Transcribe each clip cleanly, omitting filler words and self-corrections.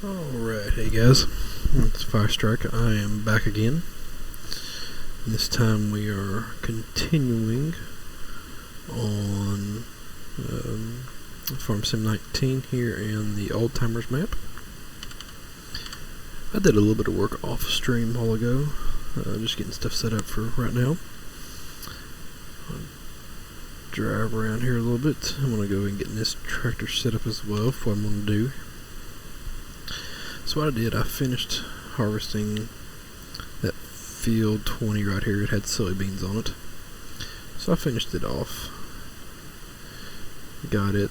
Alright, hey guys, it's Firestrike. I am back again. This time we are continuing on Farm Sim 19 here in the Old Timers map. I did a little bit of work off stream a while ago, just getting stuff set up for right now. I'll drive around here a little bit. I'm going to go and get this tractor set up as well for what I'm going to do. So what I did, I finished harvesting that field 20 right here. It had soybeans on it. So I finished it off. Got it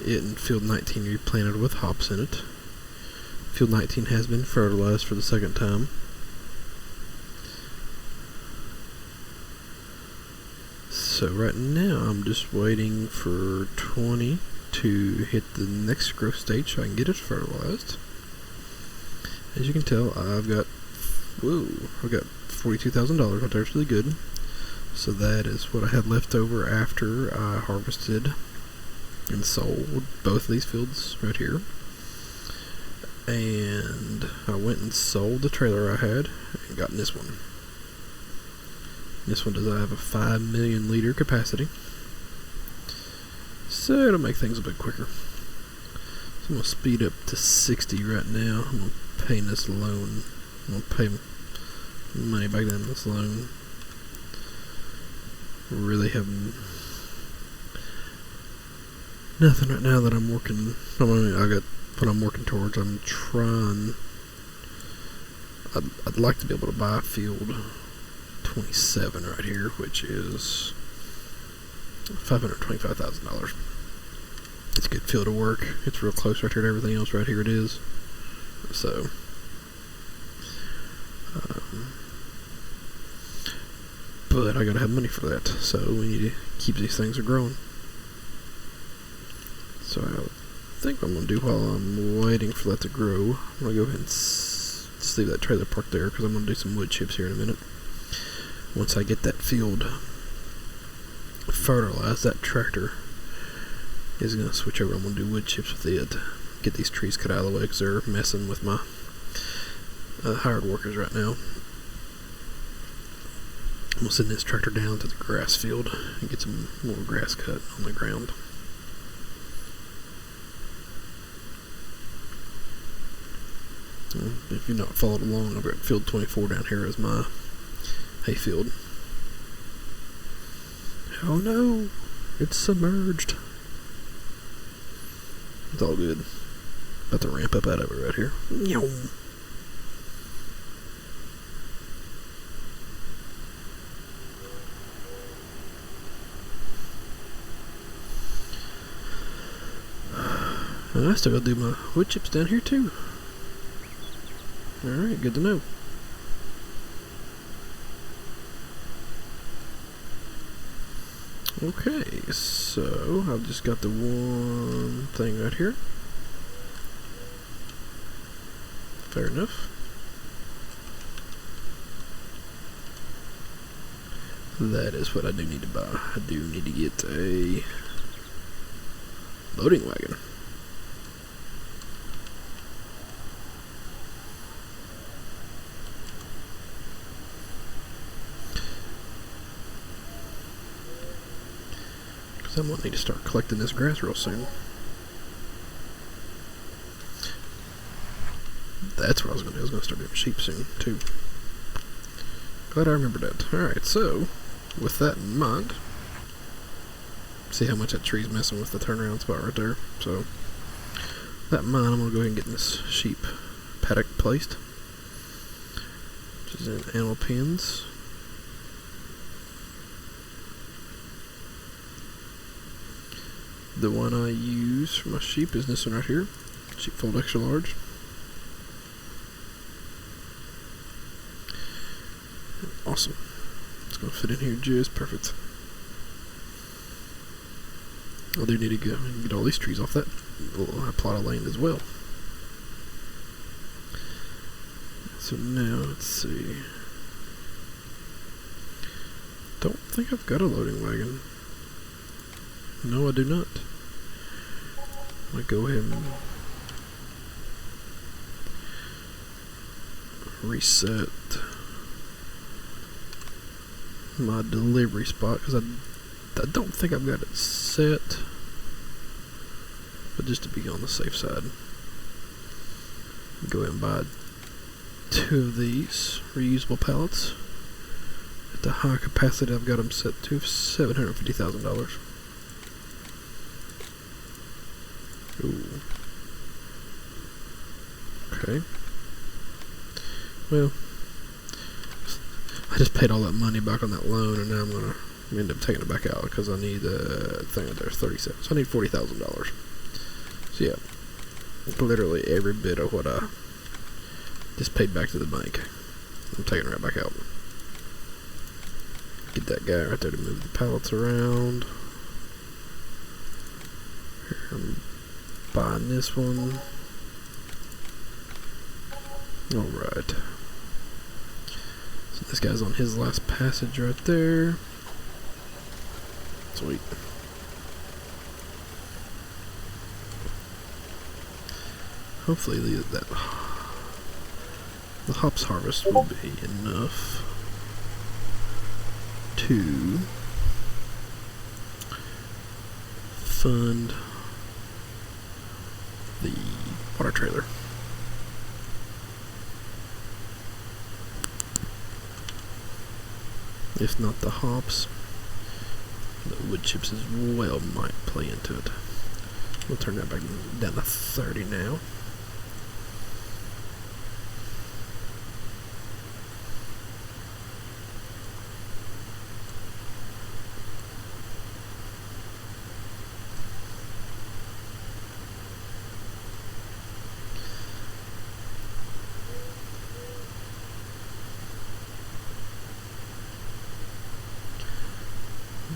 in field 19 replanted with hops in it. Field 19 has been fertilized for the second time. So right now I'm just waiting for 20 to hit the next growth stage so I can get it fertilized. As you can tell, I've got $42,000 right there. It's really good. So that is what I had left over after I harvested and sold both of these fields right here. And I went and sold the trailer I had and got this one. This one does have a 5 million liter capacity. So it'll make things a bit quicker. So I'm going to speed up to 60 right now. I'm going to pay this loan. I'm going to pay money back down this loan. Really have nothing right now that I'm working. I got what I'm working towards. I'm trying. I'd like to be able to buy field 27 right here, which is $525,000. It's a good field of work. It's real close right here to everything else. Right here it is. So, but I gotta have money for that. So we need to keep these things growing. So I think what I'm gonna do while I'm waiting for that to grow, I'm gonna go ahead and just leave that trailer parked there because I'm gonna do some wood chips here in a minute. Once I get that field fertilized, that tractor is going to switch over. I'm going to do wood chips with it. Get these trees cut out of the way because they're messing with my hired workers right now. I'm going to send this tractor down to the grass field and get some more grass cut on the ground. If you've not followed along, I've got field 24 down here as my hayfield. Oh no, it's submerged. It's all good. About to ramp up out of it right here. I still gotta do my wood chips down here too. Alright, good to know. Okay, so I've just got the one thing right here. Fair enough. That is what I do need to buy. I do need to get a loading wagon. I'm going to need to start collecting this grass real soon. That's what I was going to do. I was going to start doing sheep soon, too. Glad I remembered that. Alright, so, with that in mind, see how much that tree's messing with the turnaround spot right there. So, with that in mind, I'm going to go ahead and get this sheep paddock placed, which is in animal pens. The one I use for my sheep is this one right here, sheepfold extra large. Awesome. It's going to fit in here just perfect. I do need to go and get all these trees off that little plot of land as well. So now, let's see. Don't think I've got a loading wagon. No, I do not. I'm going to go ahead and reset my delivery spot because I don't think I've got it set, but just to be on the safe side, go ahead and buy 2 of these reusable pallets. At the high capacity I've got them set to $750,000. Ooh. Okay. Well, I just paid all that money back on that loan, and now I'm gonna end up taking it back out because I need the thing out there 37. So I need $40,000. So yeah, literally every bit of what I just paid back to the bank, I'm taking it right back out. Get that guy right there to move the pallets around. Here, I'm buying this one. Alright. So this guy's on his last passage right there. Sweet. Hopefully the hops harvest will be enough to fund the water trailer. If not the hops, the wood chips as well might play into it. We'll turn that back down to 30 now.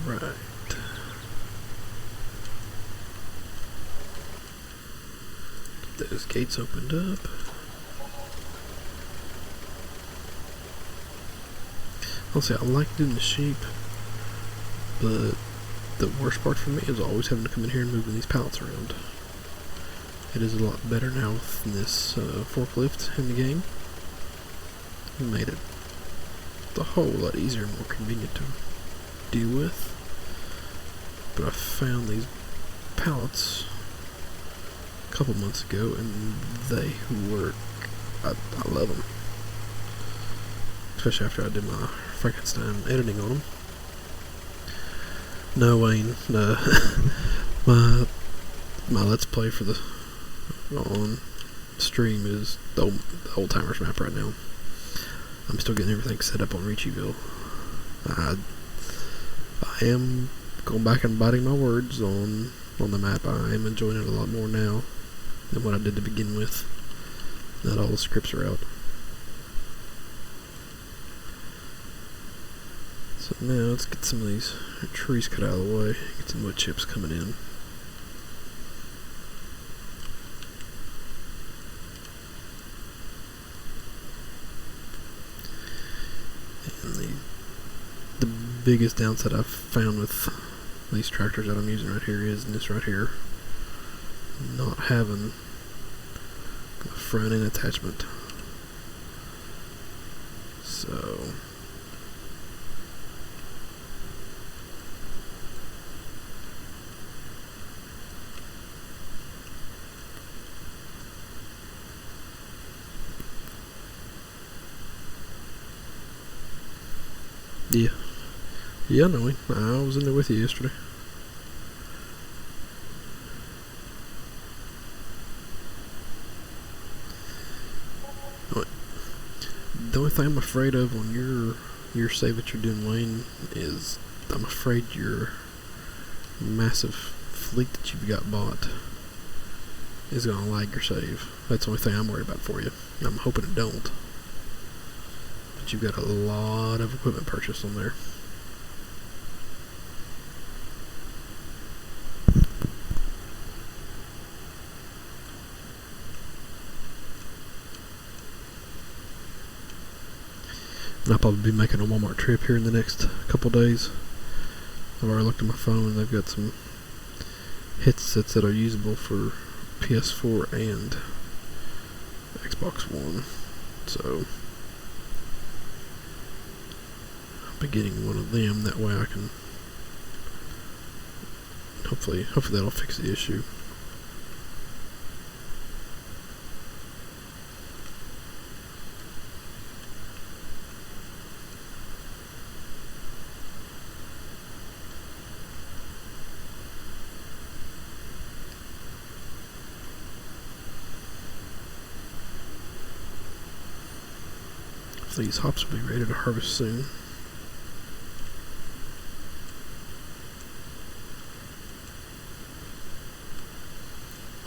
Right. Get those gates opened up. I'll say I like doing the sheep, but the worst part for me is always having to come in here and moving these pallets around. It is a lot better now with this forklift in the game. It made it a whole lot easier and more convenient to deal with. But I found these pallets a couple months ago, and they work. I love them, especially after I did my Frankenstein editing on them. No, Wayne, my Let's Play for the on stream is the old timers map right now. I'm still getting everything set up on Reachiville. I am going back and biting my words on the map. I am enjoying it a lot more now than what I did to begin with. Not all the scripts are out. So now let's get some of these trees cut out of the way. Get some wood chips coming in. And the biggest downside I've found with these tractors that I'm using right here is this right here, not having a front end attachment. So yeah, I know him. I was in there with you yesterday. The only thing I'm afraid of on your save that you're doing, Wayne, is I'm afraid your massive fleet that you've got bought is going to lag your save. That's the only thing I'm worried about for you. I'm hoping it don't. But you've got a lot of equipment purchased on there. And I'll probably be making a Walmart trip here in the next couple days. I've already looked at my phone and they've got some headsets that are usable for PS4 and Xbox One. So by getting one of them. That way I can hopefully that'll fix the issue. These hops will be ready to harvest soon.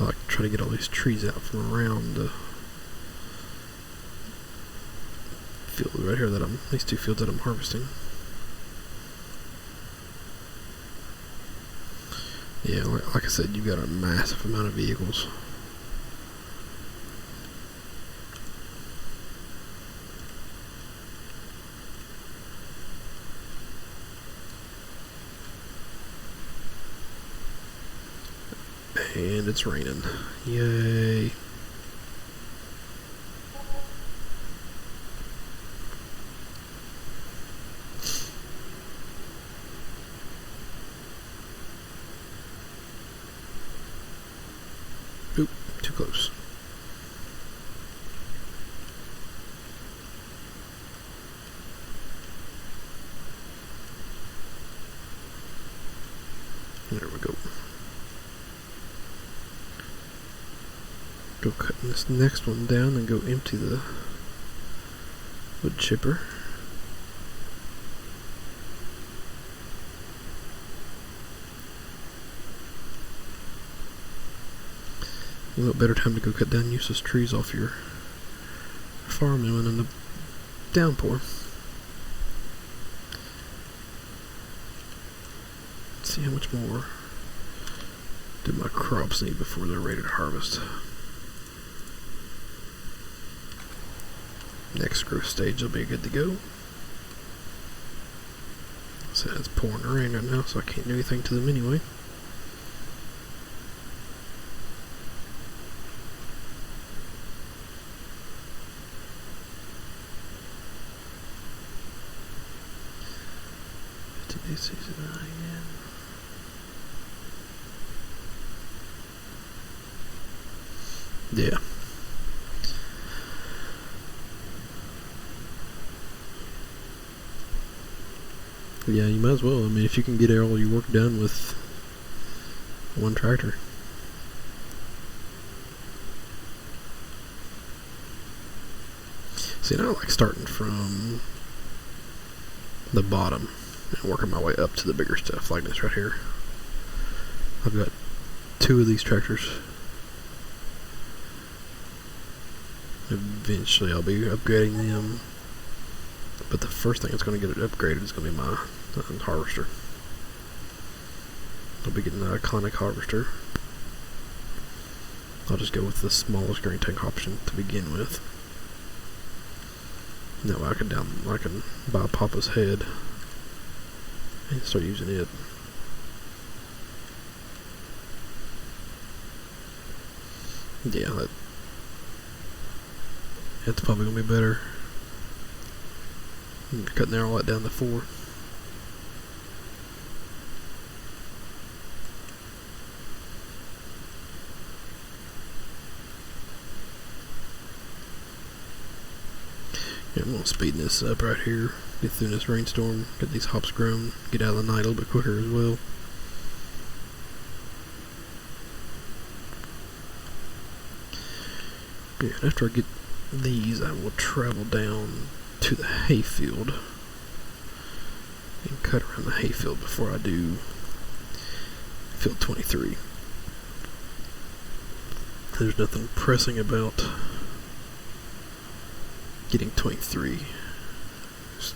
I like to try to get all these trees out from around the field right here these two fields that I'm harvesting. Yeah, like I said, you've got a massive amount of vehicles. And it's raining. Yay. Oop, too close. There we go. Go cutting this next one down and go empty the wood chipper. A little better time to go cut down useless trees off your farm than in the downpour. Let's see how much more do my crops need before they're ready to harvest. Next growth stage will be good to go. So it's pouring rain right now, so I can't do anything to them anyway. Yeah. Yeah, you might as well. I mean, if you can get all your work done with one tractor. See, now I like starting from the bottom and working my way up to the bigger stuff like this right here. I've got 2 of these tractors. Eventually I'll be upgrading them, but the first thing that's going to get it upgraded is going to be my harvester. I'll be getting the iconic harvester. I'll just go with the smallest grain tank option to begin with. That way I can buy Papa's head and start using it. Yeah, that's probably going to be better. I'm cutting all that down to 4. Yeah, I'm going to speed this up right here. Get through this rainstorm. Get these hops grown. Get out of the night a little bit quicker as well. Yeah, after I get these, I will travel down to the hayfield and cut around the hayfield before I do field 23. There's nothing pressing about getting 23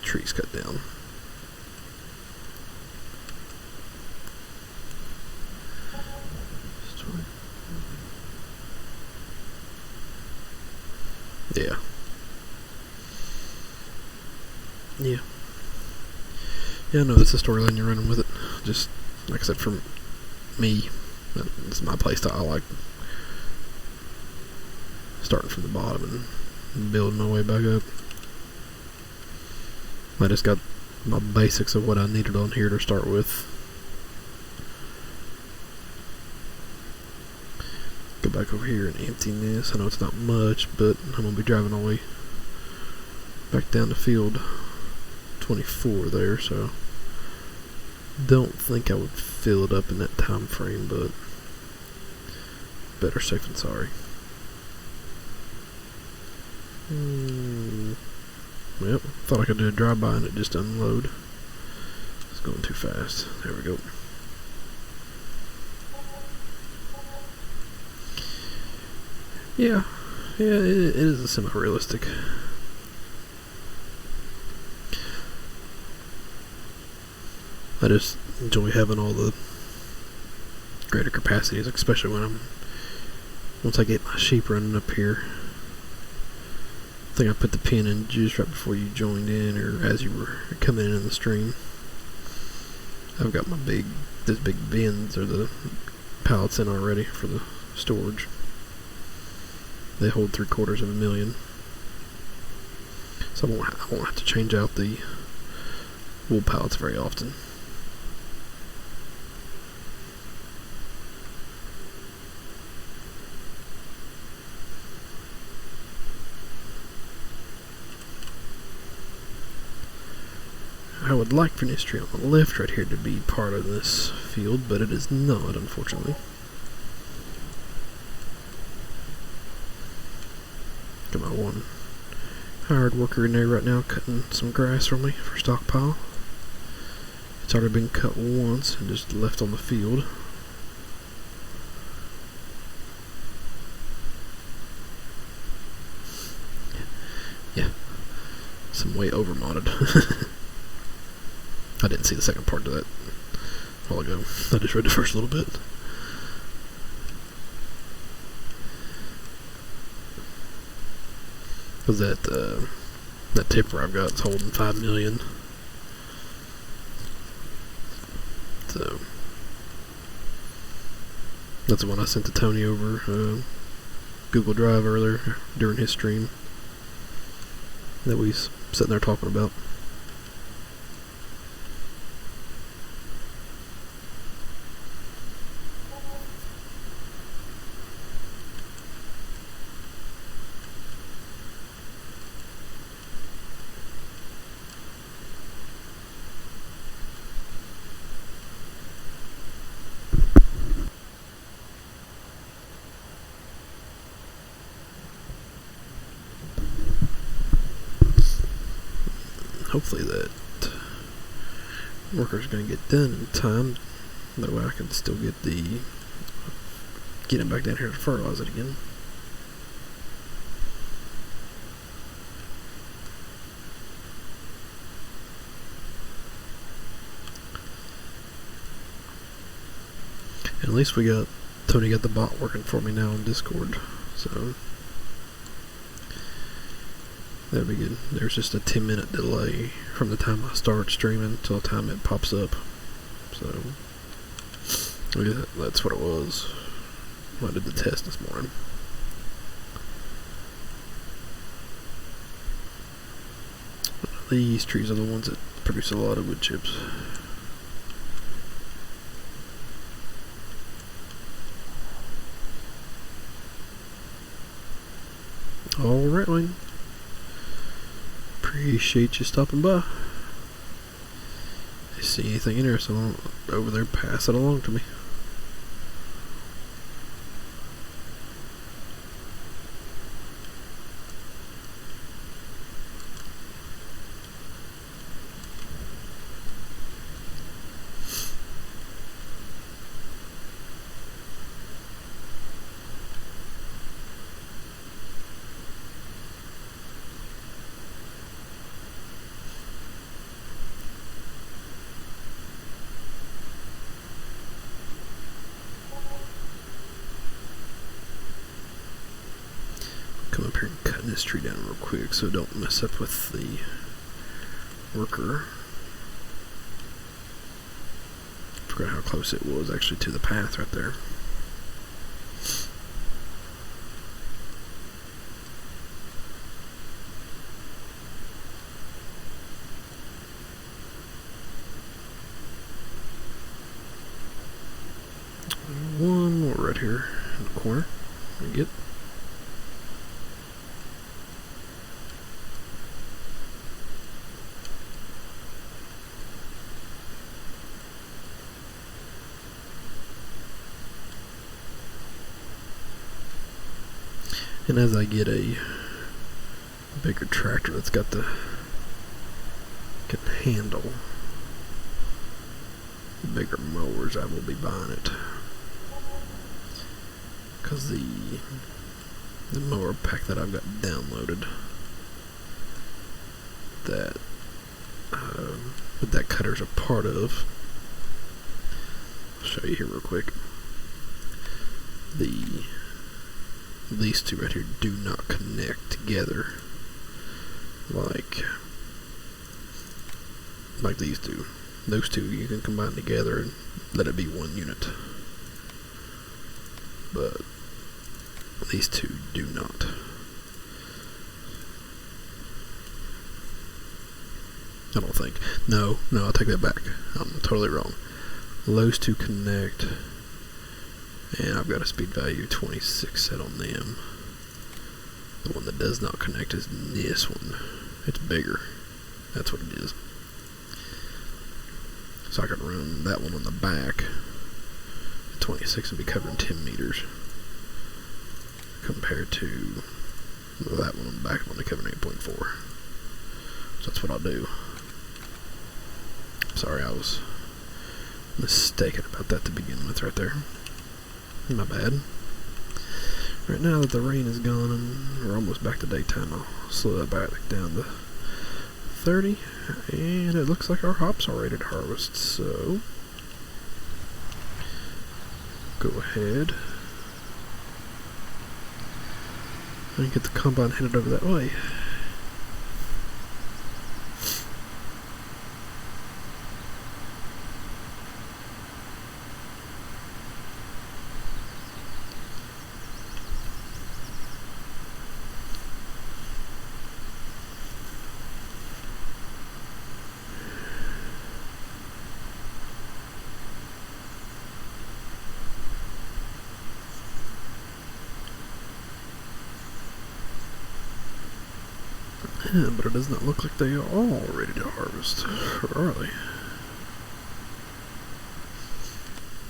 trees cut down. Yeah. Yeah. Yeah, no, that's the storyline you're running with it. Just, like I said, for me, this is my playstyle. I like starting from the bottom and building my way back up. I just got my basics of what I needed on here to start with. Go back over here and empty this. I know it's not much, but I'm going to be driving all the way back down to field 24 there, so don't think I would fill it up in that time frame, but better safe than sorry. Yep, thought I could do a drive-by and it just unload. It's going too fast. There we go. Yeah, it is a semi-realistic. I just enjoy having all the greater capacities, especially when once I get my sheep running up here. I think I put the pin in just right before you joined in, or as you were coming in the stream. I've got my these big bins or the pallets in already for the storage. They hold 750,000, so I won't have to change out the wool pallets very often. I would like for this tree on the left right here to be part of this field, but it is not, unfortunately. Got my one hired worker in there right now cutting some grass for me for stockpile. It's already been cut once and just left on the field. Yeah, some way over modded. I didn't see the second part of that a while ago. I just read the first little bit. Because that tipper I've got is holding 5 million. So that's the one I sent to Tony over Google Drive earlier during his stream that we sitting there talking about. Hopefully that worker's going to get done in time. That way I can still get him back down here to fertilize it again. And at least Tony got the bot working for me now on Discord, so that'd be good. There's just a 10-minute delay from the time I start streaming till the time it pops up. So yeah, that's what it was when I did the test this morning. These trees are the ones that produce a lot of wood chips. Alright, Wayne. Appreciate you stopping by. If you see anything interesting over there, pass it along to me. Come up here and cut this tree down real quick so don't mess up with the worker. Forgot how close it was actually to the path right there. right here in the corner. And get. And as I get a bigger tractor that's got the can handle bigger mowers, I will be buying it, because the mower pack that I've got downloaded, that cutter's a part of, I'll show you here real quick. These two right here do not connect together like these do. Those two you can combine together and let it be one unit, but these two do not. I don't think. No, I'll take that back. I'm totally wrong. Those two connect, and I've got a speed value 26 set on them. The one that does not connect is this one. It's bigger. That's what it is. So I could run that one on the back. 26 would be covering 10 meters. Compared to that one on the back, only covering 8.4. So that's what I'll do. Sorry, I was mistaken about that to begin with right there. My bad. Right now that the rain is gone and we're almost back to daytime, I'll slow that back down to 30, and it looks like our hops are ready to harvest, so go ahead and get the combine headed over that way. Yeah, but it does not look like they are all ready to harvest, or are they?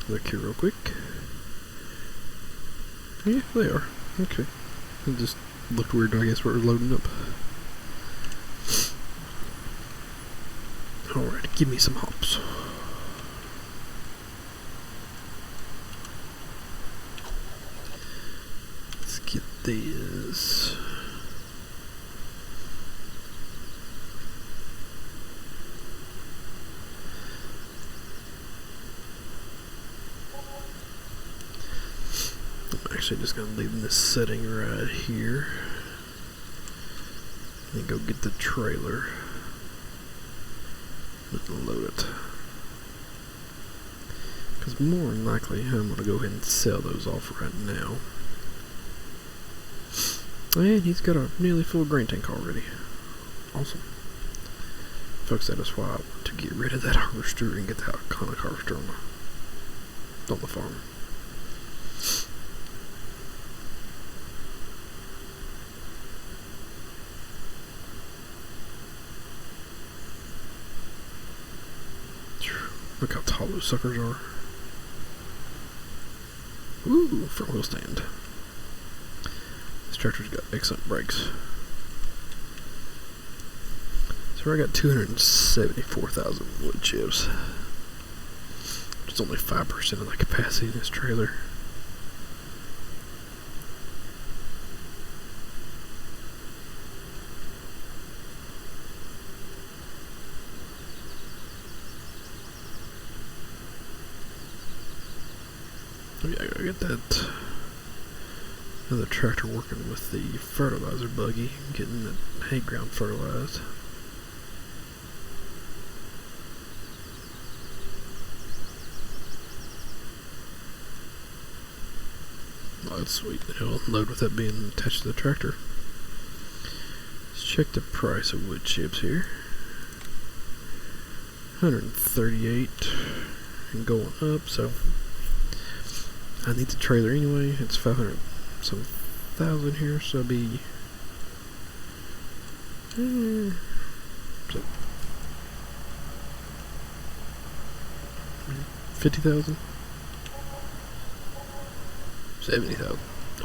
Look here real quick. Yeah, they are. Okay. It just looked weird, I guess, where it was loading up. Alright, give me some hops. Let's get these. Actually just gonna leave this setting right here and go get the trailer and load it, because more than likely I'm gonna go ahead and sell those off right now. And he's got a nearly full grain tank already. Awesome. Folks, that is why I want to get rid of that harvester and get that iconic harvester on the farm. Look how tall those suckers are. Ooh, front wheel stand. This tractor's got excellent brakes. So I got 274,000 wood chips. It's only 5% of the capacity in this trailer. Yeah, I gotta get that other tractor working with the fertilizer buggy, getting the hay ground fertilized. Oh, that's sweet. It'll load with that being attached to the tractor. Let's check the price of wood chips here. 138 and going up, so I need the trailer anyway. It's 500 some thousand here, so it'll be 50,000, 70,000.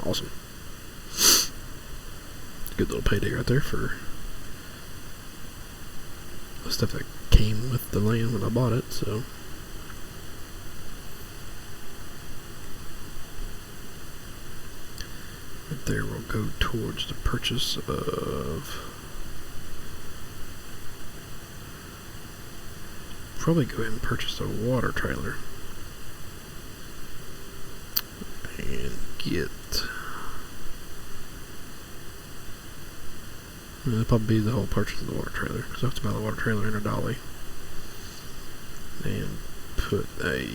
Awesome. Good little payday right there for the stuff that came with the land when I bought it. So. Right there will go towards the purchase of, probably go ahead and purchase a water trailer and get, it'll probably be the whole purchase of the water trailer, because I have to buy the water trailer and a dolly and put a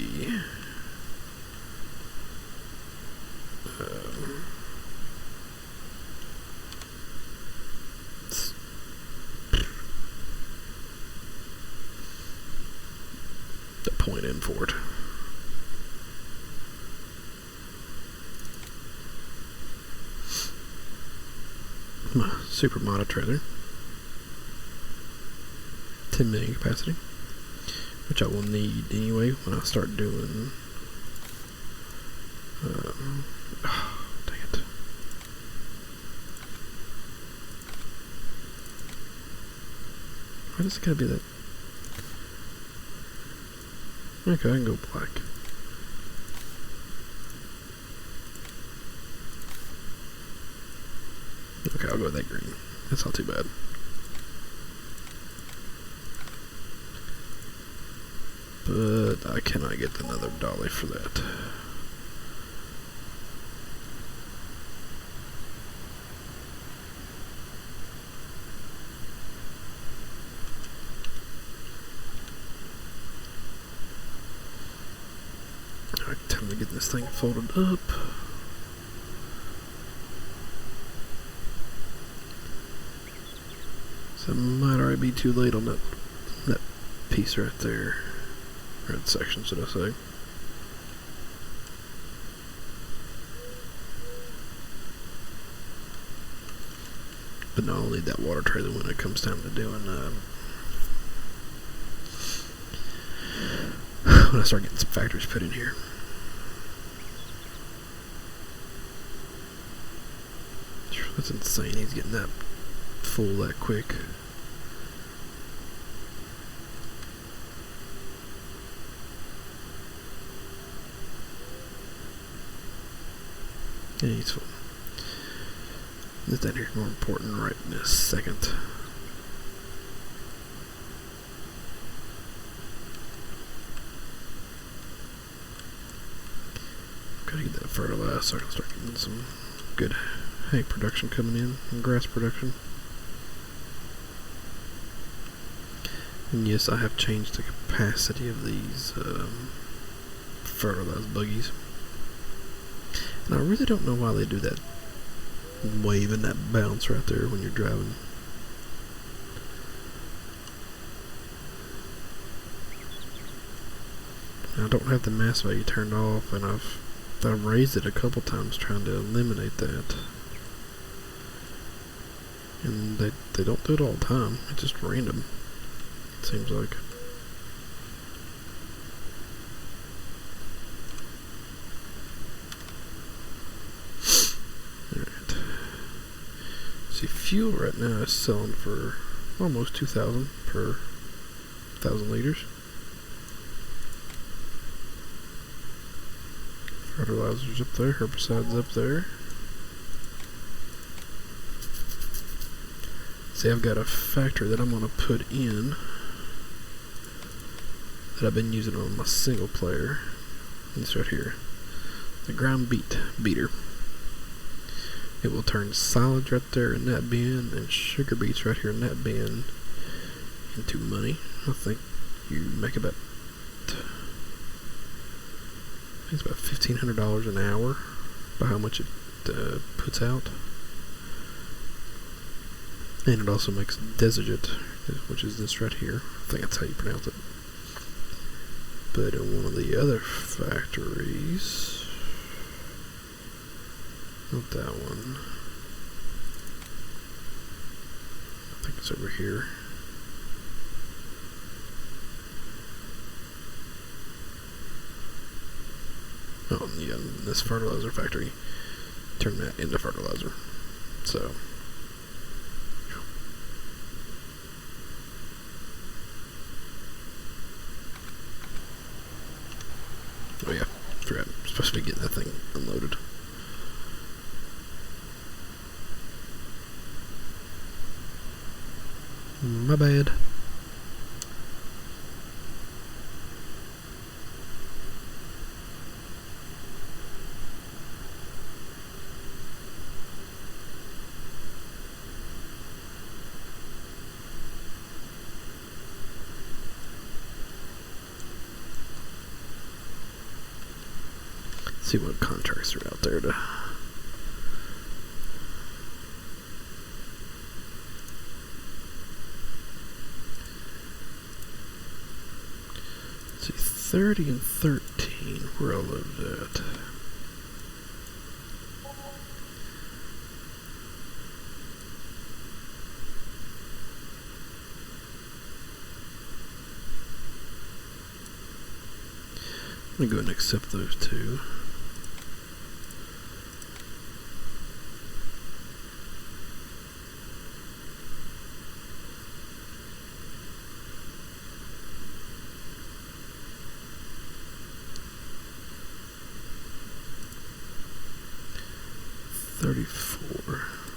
point in for it. My super modded trailer, 10 million capacity, which I will need anyway when I start doing. Oh, dang it! Why does it gotta be that? Okay, I can go black. Okay, I'll go with that green. That's not too bad. But I cannot get another dolly for that. Alright, time to get this thing folded up. So it might already be too late on that piece right there. Or that section, should I say. But no, I'll need that water trailer when it comes time to doing when I start getting some factories put in here. That's insane, he's getting that full that quick. Yeah, he's full. This down here is more important right in a second. Gotta get that fertilized so I can start getting some good hay production coming in and grass production. And yes, I have changed the capacity of these fertilized buggies. And I really don't know why they do that wave and that bounce right there when you're driving. I don't have the mass value turned off, and I've raised it a couple times trying to eliminate that. And they don't do it all the time. It's just random, it seems like. Alright. See, fuel right now is selling for almost 2,000 per 1,000 liters. Fertilizers up there, herbicides up there. See, I've got a factor that I'm going to put in that I've been using on my single player. It's right here. The ground beater. It will turn solids right there in that bin and sugar beets right here in that bin into money. I think you make about, I think it's about $1,500 an hour by how much it puts out. And it also makes Desojet, which is this right here. I think that's how you pronounce it. But in one of the other factories, Not that one. I think it's over here. Oh, yeah, this fertilizer factory turned that into fertilizer. So, oh yeah, forgot. I'm supposed to be getting that thing unloaded. My bad. See what contracts are out there to see. 30 and 13 where I lived at. I'm gonna go ahead and accept those two.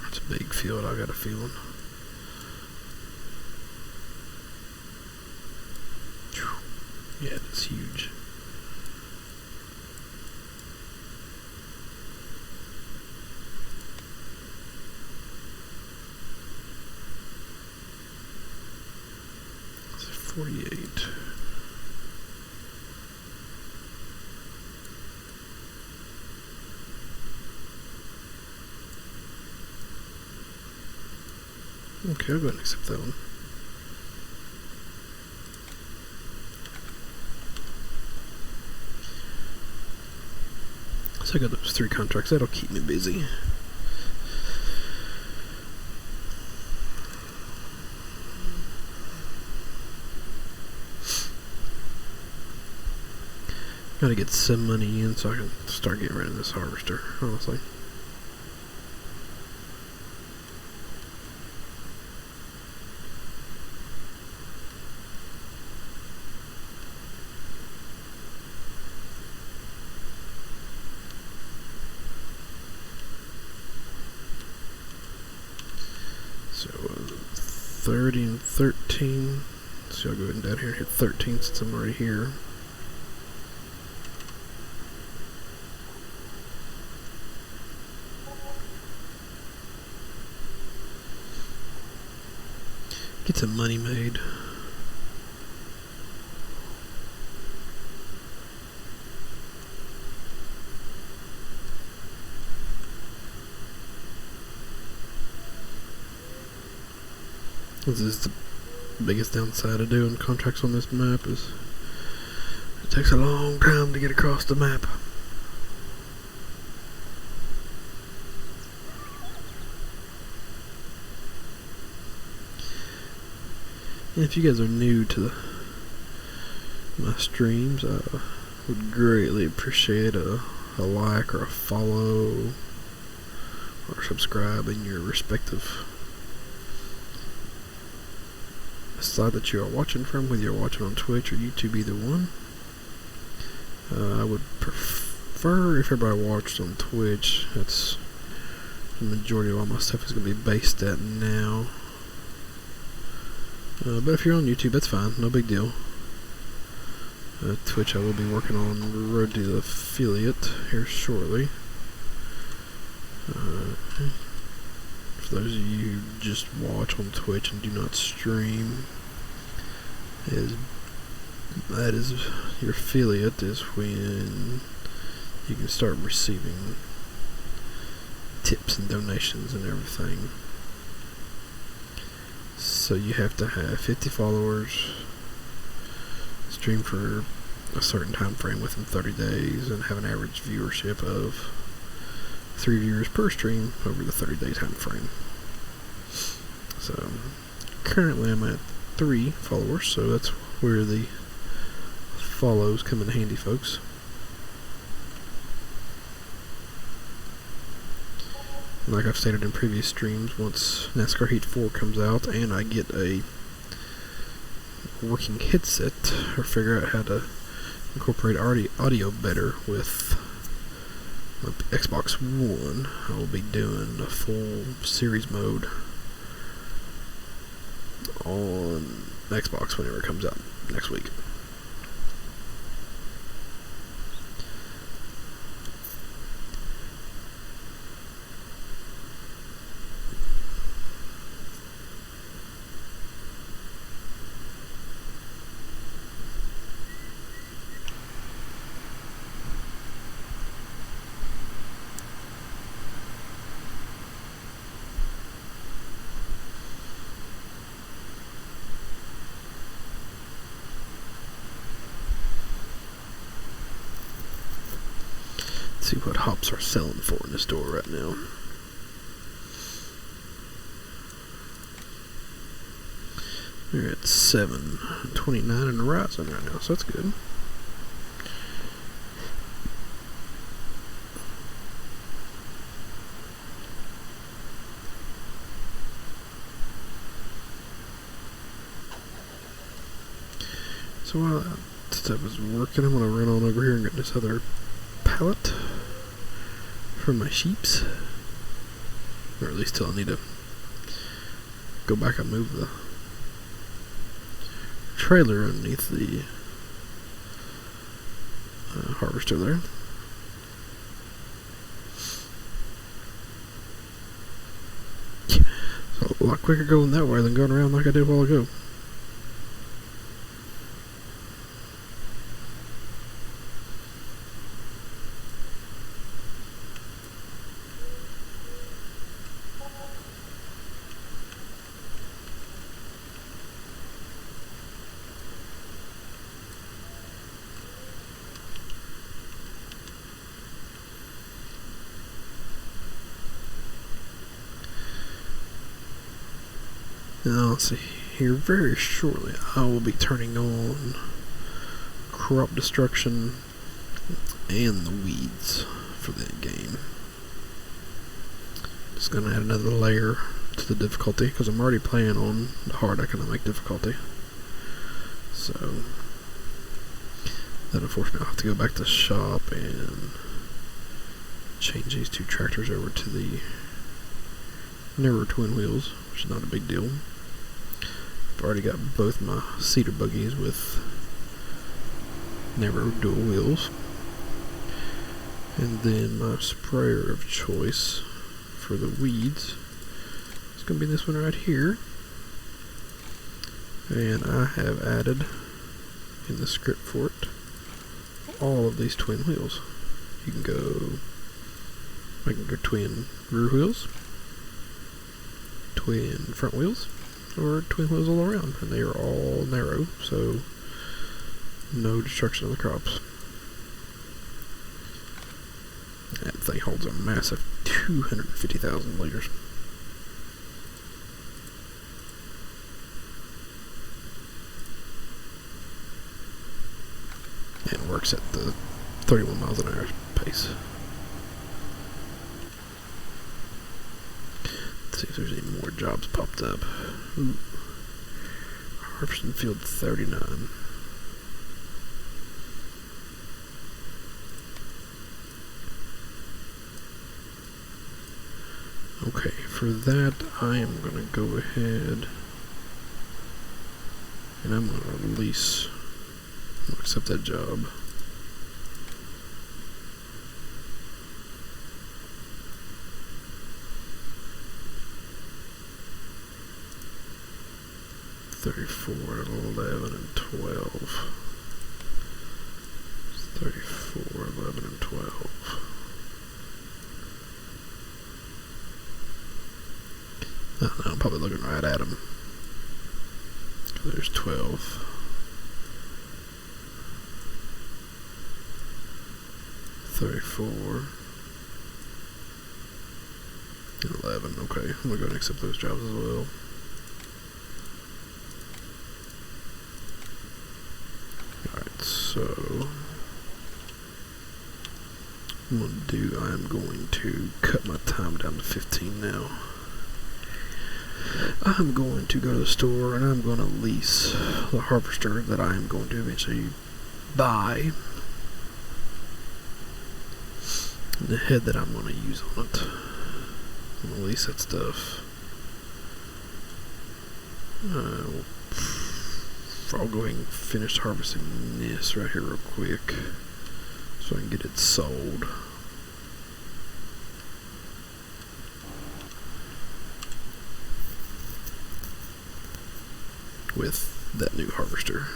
It's a big field, I got a feeling. Yeah, it's huge. It's 48. Okay, I'll go ahead and accept that one. So I got those 3 contracts. That'll keep me busy. Gotta get some money in so I can start getting rid of this harvester, honestly. So 30 and 13. So I'll go ahead and down here and hit 13 since I'm already here. Get some money made. This is the biggest downside of doing contracts on this map is it takes a long time to get across the map. And if you guys are new to my streams, I would greatly appreciate a like or a follow or subscribe in your respective side that you are watching from, whether you're watching on Twitch or YouTube, either one. I would prefer if everybody watched on Twitch. That's the majority of all my stuff is going to be based at now. But if you're on YouTube, that's fine, no big deal. Twitch, I will be working on the road to the affiliate here shortly. For those of you who just watch on Twitch and do not stream, that is your affiliate is when you can start receiving tips and donations and everything. So you have to have 50 followers, stream for a certain time frame within 30 days, and have an average viewership of 3 viewers per stream over the 30-day time frame. So currently I'm at 3 followers, so that's where the follows come in handy, folks. Like I've stated in previous streams, once NASCAR Heat 4 comes out and I get a working headset, or figure out how to incorporate audio better with my Xbox One, I will be doing a full series mode on Xbox whenever it comes out next week. See what hops are selling for in the store right now. We're at 7.29 and rising right now, so that's good. So while I was working, I'm going to run on over here and get this other pallet for my sheeps, or at least till I need to go back and move the trailer underneath the harvester there. So a lot quicker going that way than going around like I did a while ago. Now, let's see here, very shortly I will be turning on crop destruction and the weeds for that game. Just gonna add another layer to the difficulty because I'm already playing on the hard economic difficulty. So that'll force me, I'll have to go back to the shop and change these two tractors over to the narrow twin wheels, which is not a big deal. I've already got both my cedar buggies with narrow dual wheels. And then my sprayer of choice for the weeds is going to be this one right here. And I have added in the script for it all of these twin wheels. I can go twin rear wheels, twin front wheels, or twin wheels all around, and they are all narrow, so no destruction of the crops. That thing holds a massive 250,000 liters. And works at the 31 miles an hour pace. See if there's any more jobs popped up. Ooh. Harvesting field 39. Okay, for that I am going to go ahead and I'm going to release, I'm going to accept that job. $34, 11, and 12. 34, 11, and 12. I don't know, I'm probably looking right at them. There's 12. 34. 11, okay. I'm gonna go and accept those jobs as well. Alright, so I'm going to cut my time down to 15 now. I'm going to go to the store and I'm going to lease the harvester that I am going to eventually buy. And the head that I'm going to use on it. I'm going to lease that stuff. I'll go ahead and finish harvesting this right here real quick so I can get it sold. With that new harvester.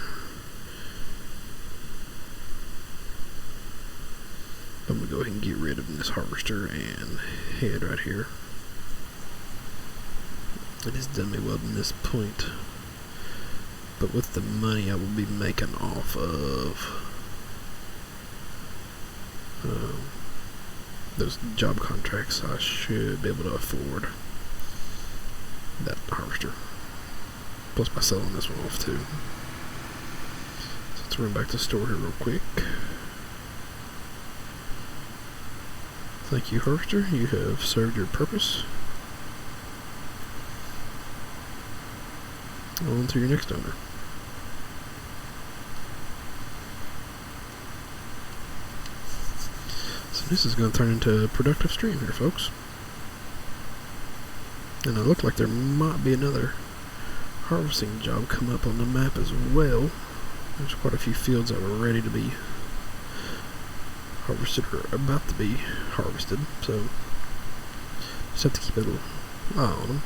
I'm going to go ahead and get rid of this harvester and head right here. It has done me well to this point. But with the money I will be making off of those job contracts, I should be able to afford that harvester. Plus by selling this one off too. So let's run back to the store here real quick. Thank you, harvester. You have served your purpose. On to your next owner. So this is going to turn into a productive stream here, folks. And it looked like there might be another harvesting job come up on the map as well. There's quite a few fields that were ready to be harvested or about to be harvested, so just have to keep a little eye on them.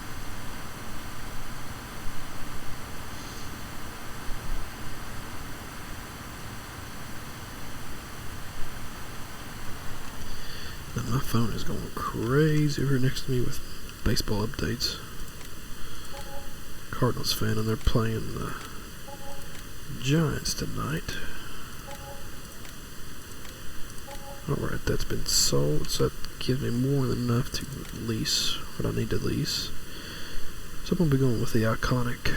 And my phone is going crazy over next to me with baseball updates. Cardinals fan, and they're playing the Giants tonight. Alright, that's been sold, so that gives me more than enough to lease what I need to lease. So I'm going to be going with the iconic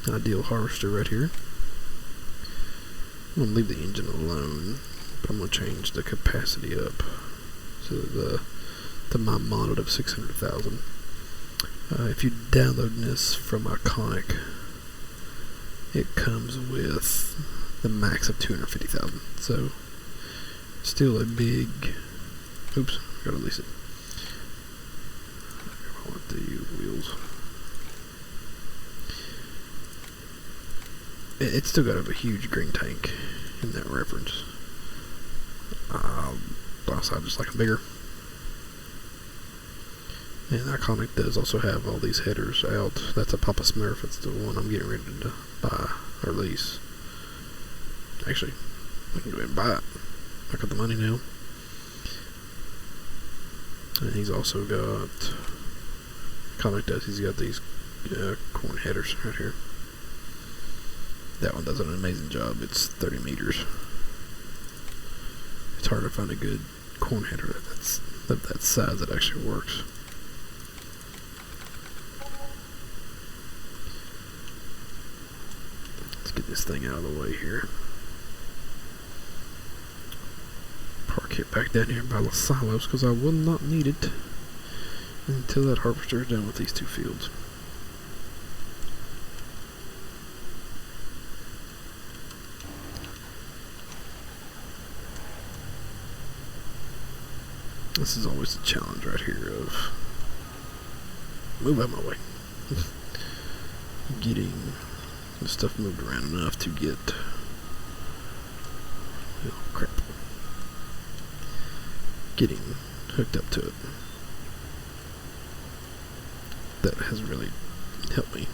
ideal harvester right here. I'm going to leave the engine alone, but I'm going to change the capacity up to my modded of 600,000. If you download this from Iconic, it comes with the max of 250,000. So still a big. Oops, gotta lease it. I want the wheels. It's still got a huge green tank in that reference. I just like them bigger. And Iconic does also have all these headers out. That's a Papa Smurf. It's the one I'm getting ready to buy or lease. Actually, I can go ahead and buy it. I got the money now. And he's also got, Iconic does, he's got these corn headers right here. That one does an amazing job. It's 30 meters. It's hard to find a good corn header that's of that size that actually works. Let's get this thing out of the way here. Park it back down here by the silos because I will not need it until that harvester is done with these two fields. This is always the challenge right here of move out of my way. Getting the stuff moved around enough to get crap. Getting hooked up to it. That has really helped me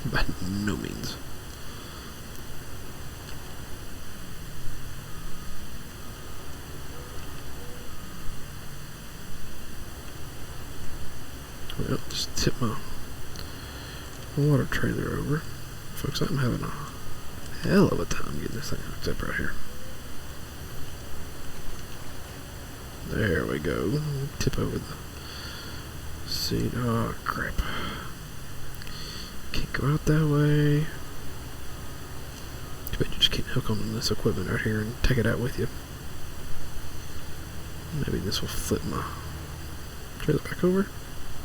by no means. Well, just tip my water trailer over. Folks, I'm having a hell of a time getting this thing hooked up right here. There we go. Tip over the see. Oh, crap. Can't go out that way. Too bad you just can't hook on this equipment right here and take it out with you. Maybe this will flip my trailer back over.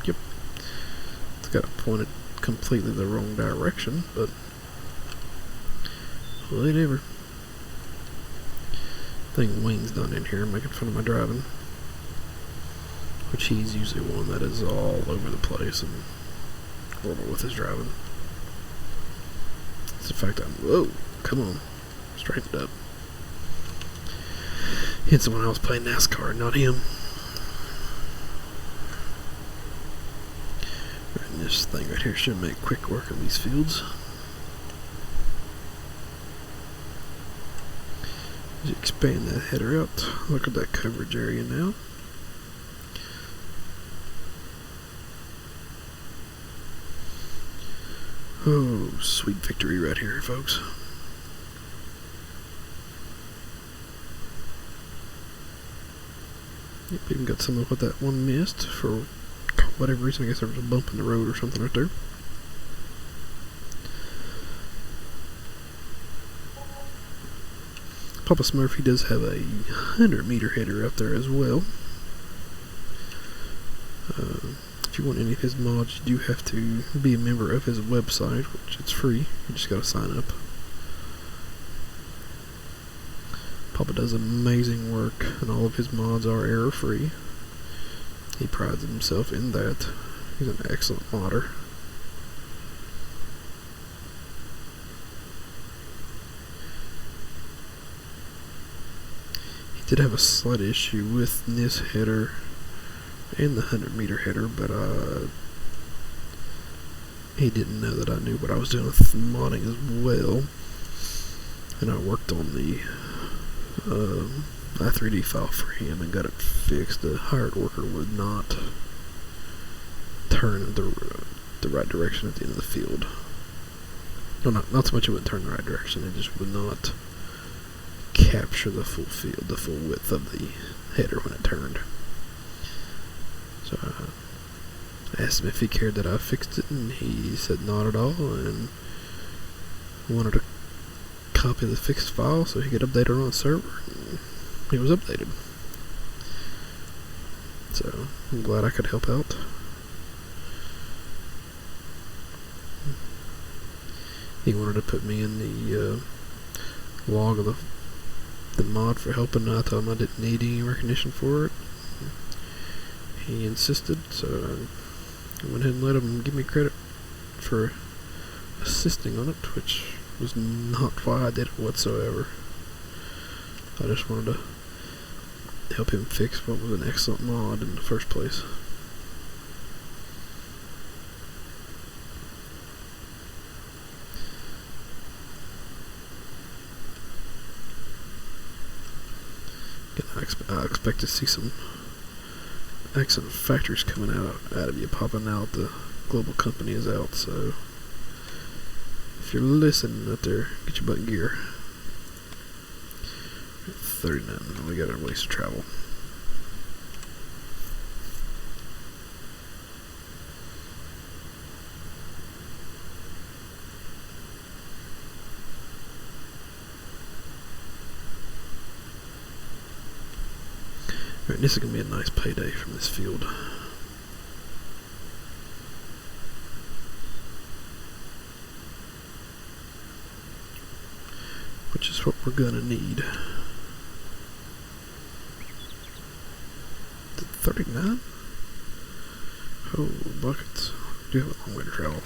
Yep. It's got it pointed completely the wrong direction, but whatever. I think Wayne's done in here making fun of my driving, which he's usually one that is all over the place and horrible with his driving. It's the fact that whoa, come on, straighten it up. It's when I was playing NASCAR, not him. And this thing right here should make quick work of these fields. As you expand that header out, look at that coverage area now. Oh, sweet victory right here, folks. Yep, even got some of what that one missed for whatever reason. I guess there was a bump in the road or something right there. Papa Smurf, he does have a 100-meter header out there as well. If you want any of his mods, you do have to be a member of his website, which it's free. You just gotta sign up. Papa does amazing work, and all of his mods are error-free. He prides himself in that. He's an excellent modder. He did have a slight issue with this header and the 100-meter header, but he didn't know that I knew what I was doing with modding as well. And I worked on the i3D file for him and got it fixed. The hired worker would not turn the right direction at the end of the field. No, not so much it wouldn't turn the right direction, it just would not capture the full field, the full width of the header when it turned. So I asked him if he cared that I fixed it, and he said not at all, and wanted a copy of the fixed file so he could update it on the server. And it was updated. So I'm glad I could help out. He wanted to put me in the log of the mod for helping. I told him I didn't need any recognition for it. He insisted, so I went ahead and let him give me credit for assisting on it, which was not why I did it whatsoever. I just wanted to help him fix what was an excellent mod in the first place. I expect to see some excellent factories coming out of you, popping out. The global company is out, so if you're listening out there, get your butt in gear. 39, we got a ways to travel. Alright, this is going to be a nice payday from this field. Which is what we're going to need. 39? Oh, buckets. Do have a long way to travel.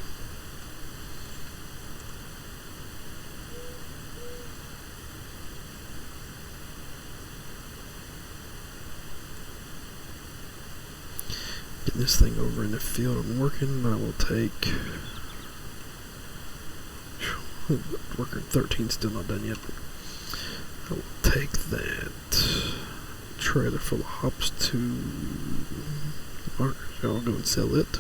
Getting this thing over in the field I'm working, I will take... Worker 13 still not done yet. I will take that trailer full of hops to the market. I'll go and sell it.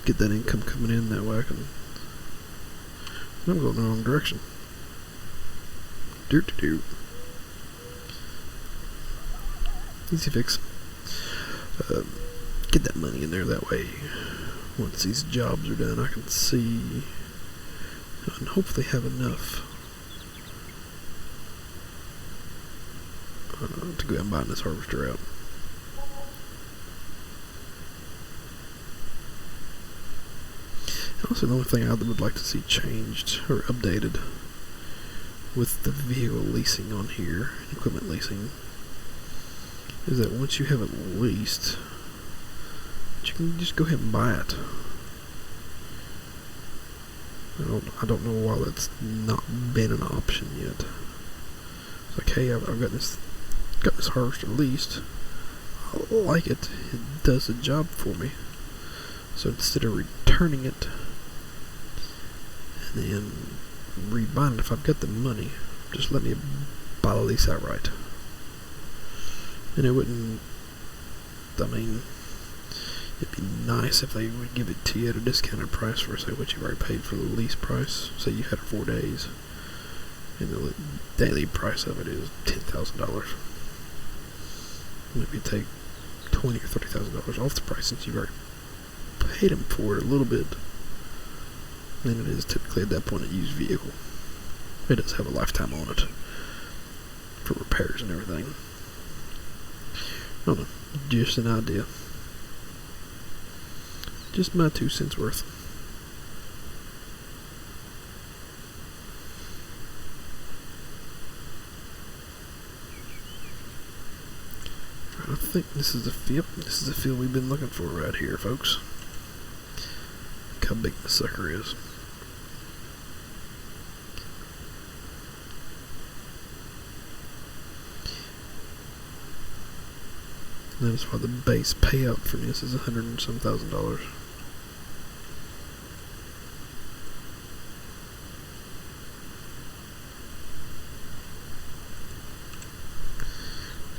Get that income coming in, that way I can I'm going the wrong direction. Doot. Easy fix. Get that money in there, that way once these jobs are done I can see and hopefully have enough to go out and buy this harvester out. Also, the only thing I would like to see changed or updated with the vehicle leasing on here, equipment leasing, is that once you have it leased, you can just go ahead and buy it. I don't know why that's not been an option yet. It's like, hey, I've got this harvester leased. I like it. It does the job for me. So instead of returning it and then rebuying it, if I've got the money, just let me buy the lease outright. And it wouldn't, I mean, it'd be nice if they would give it to you at a discounted price for, say, what you've already paid for the lease price. Say you had it 4 days, and the daily price of it is $10,000. Maybe take $20,000 or $30,000 off the price since you've already paid them for it a little bit. Then it is typically at that point a used vehicle. It does have a lifetime on it for repairs and everything. I don't know, just an idea. Just my 2 cents worth. I think this is the field we've been looking for right here, folks. Look how big this sucker is. That is why the base payout for this is $100,000 and some.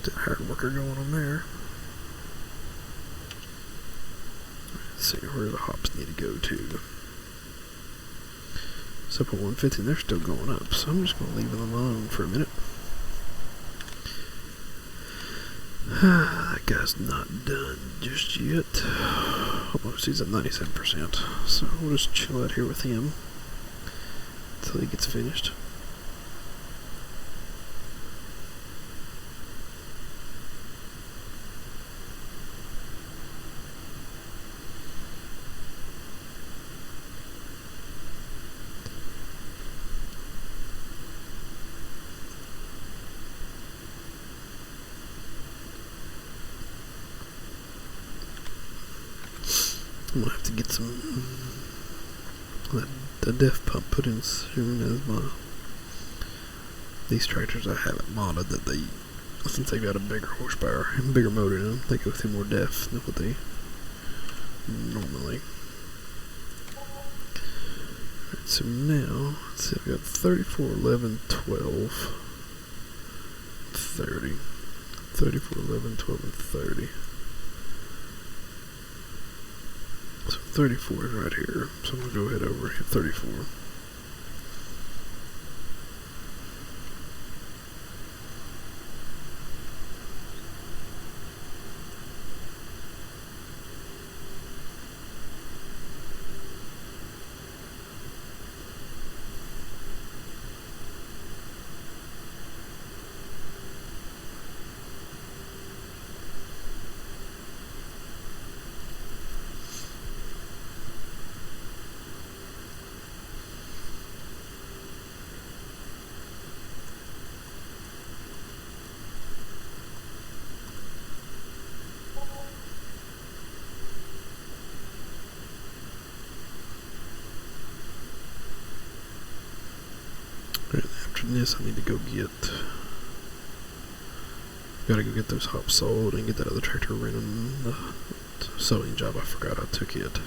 That hard worker going on there. Let's see where the hops need to go to. So for 150, they're still going up, so I'm just going to leave them alone for a minute. That guy's not done just yet. Almost, he's at 97%. So we'll just chill out here with him until he gets finished. I'm gonna have to get the def pump put in soon as these tractors I haven't modded, that since they got a bigger horsepower and bigger motor in them, they go through more def than what they normally. Alright, so now, let's see, I've got 34, 11, 12, 30. 34, 11, 12, and 30. So 34 is right here, so I'm going to go ahead over hit 34. After this, I need to go gotta go get those hops sold and get that other tractor running the sewing job. I forgot I took it.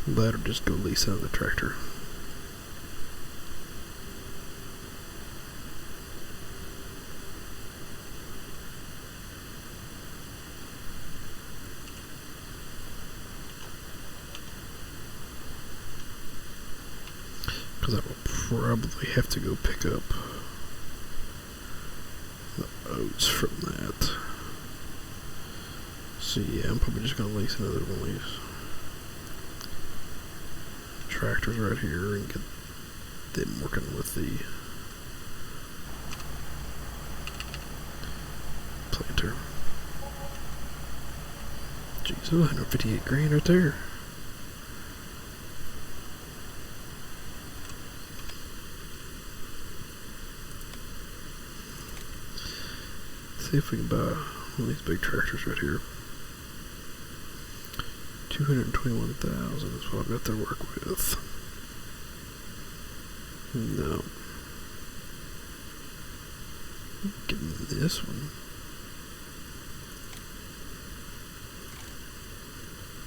That or just go lease out the tractor. because I will probably have to go pick up the oats from that. So yeah, I'm probably just going to lease another one of these tractors right here and get them working with the planter. Jeez, 158 grand right there. Let's see if we can buy one of these big tractors right here. 221,000 is what I've got to work with. No. Give me this one.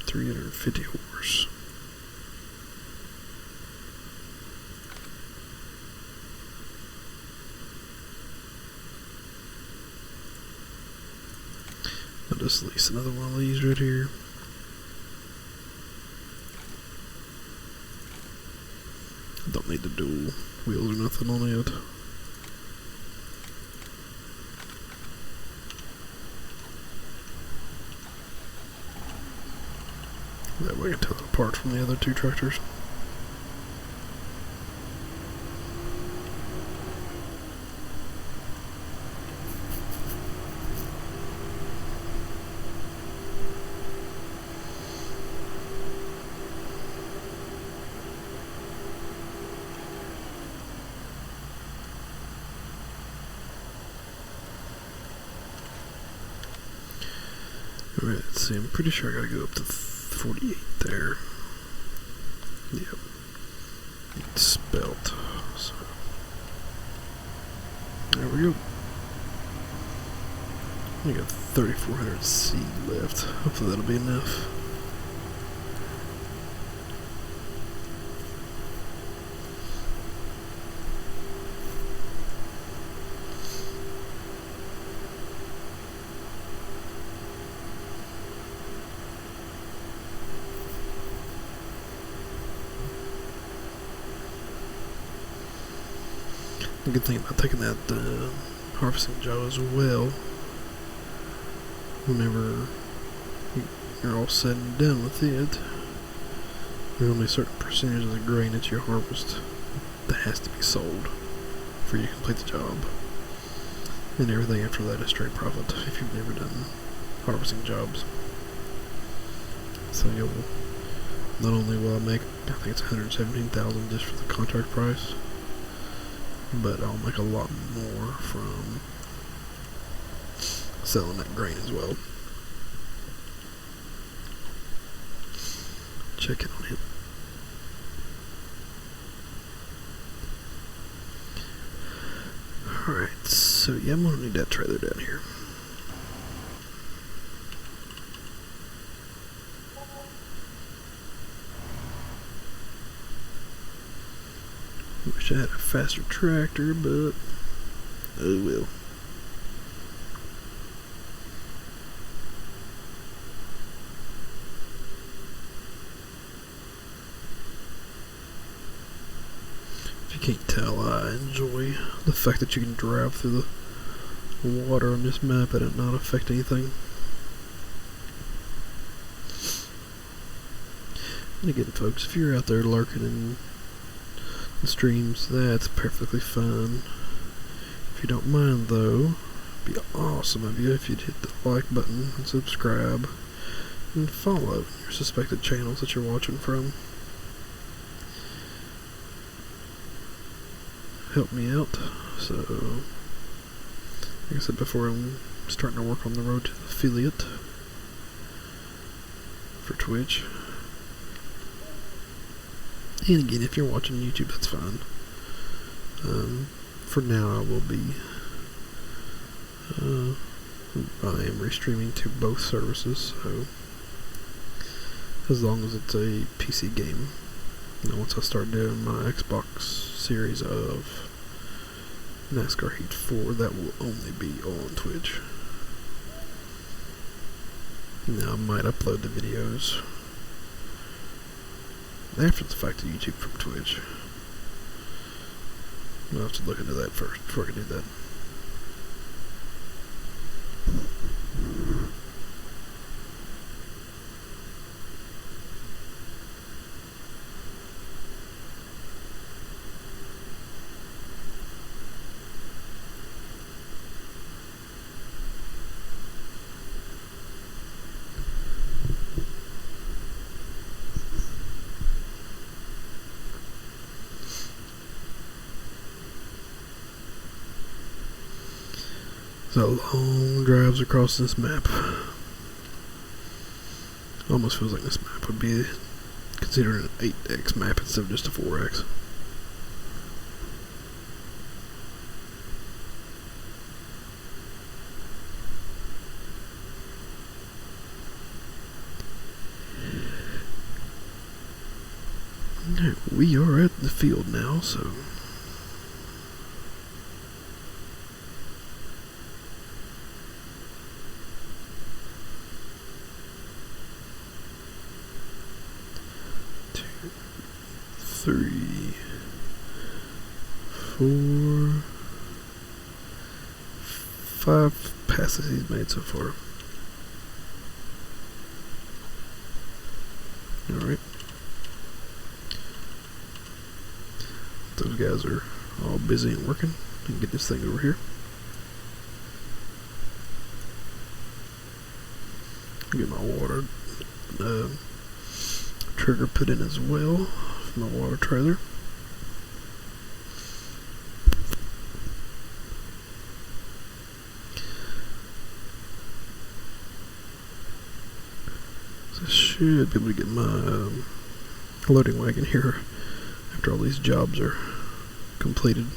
350 horse. I'll just lease another one of these right here. Don't need the dual wheels or nothing on it. That way I can tell it apart from the other two tractors. Alright, let's see, I'm pretty sure I gotta go up to 48 there. Yep. It's spelt. So. There we go. We got 3,400 seed left. Hopefully that'll be enough. The good thing about taking that harvesting job as well, whenever you're all said and done with it, there's only a certain percentage of the grain that you harvest that has to be sold for you to complete the job. And everything after that is straight profit if you've never done harvesting jobs. So you'll, not only will I make, I think it's $117,000 just for the contract price, but I'll make a lot more from selling that grain as well. Check it on him. Alright, so yeah, I'm gonna need that trailer down here. Wish I had a faster tractor, but oh well. If you can't tell, I enjoy the fact that you can drive through the water on this map and it not affect anything. And again, folks, if you're out there lurking in the streams, that's perfectly fine. If you don't mind though, it'd be awesome of you if you'd hit the like button and subscribe and follow your suspected channels that you're watching from. Help me out. So, like I said before, I'm starting to work on the road to affiliate for Twitch. And again, if you're watching YouTube, that's fine. For now, I will be. I am restreaming to both services, so as long as it's a PC game. Once I start doing my Xbox series of NASCAR Heat 4, that will only be on Twitch. Now, I might upload the videos after the fact to YouTube from Twitch. I'll have to look into that first before I can do that. So long drives across this map. Almost feels like this map would be considered an 8x map instead of just a 4x. Alright, we are at the field now, so three, four, five passes he's made so far. Alright. Those guys are all busy and working. I can get this thing over here. Get my water trigger put in as well. My water trailer. So I should be able to get my loading wagon here after all these jobs are completed.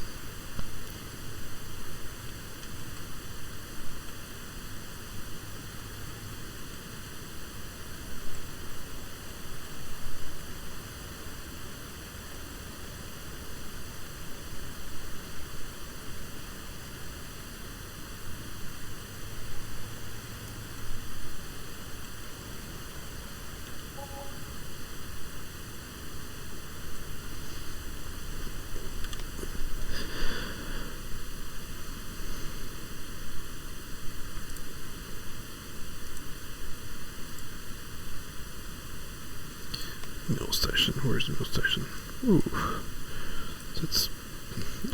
Mill station. Where's the mill station? Ooh. So it's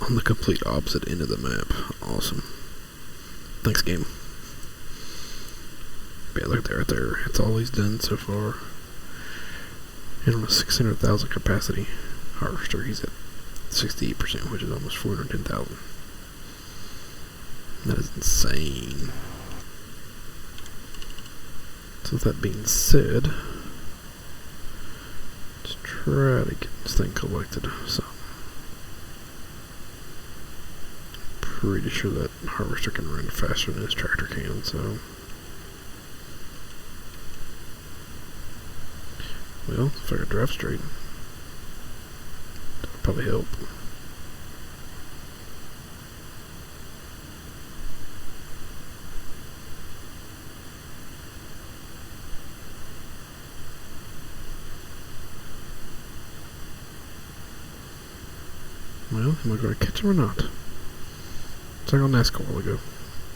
on the complete opposite end of the map. Awesome. Thanks, game. Yeah, look at that right there. It's all he's done so far. And on a 600,000 capacity harvester, he's at 68%, which is almost 410,000. That is insane. So with that being said, let's try to get this thing collected. So pretty sure that harvester can run faster than this tractor can, so well, if I could drive straight, that would probably help. Well, am I going to catch him or not? It's like on NASCAR a while ago.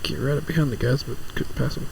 Get right up behind the guys, but couldn't pass them.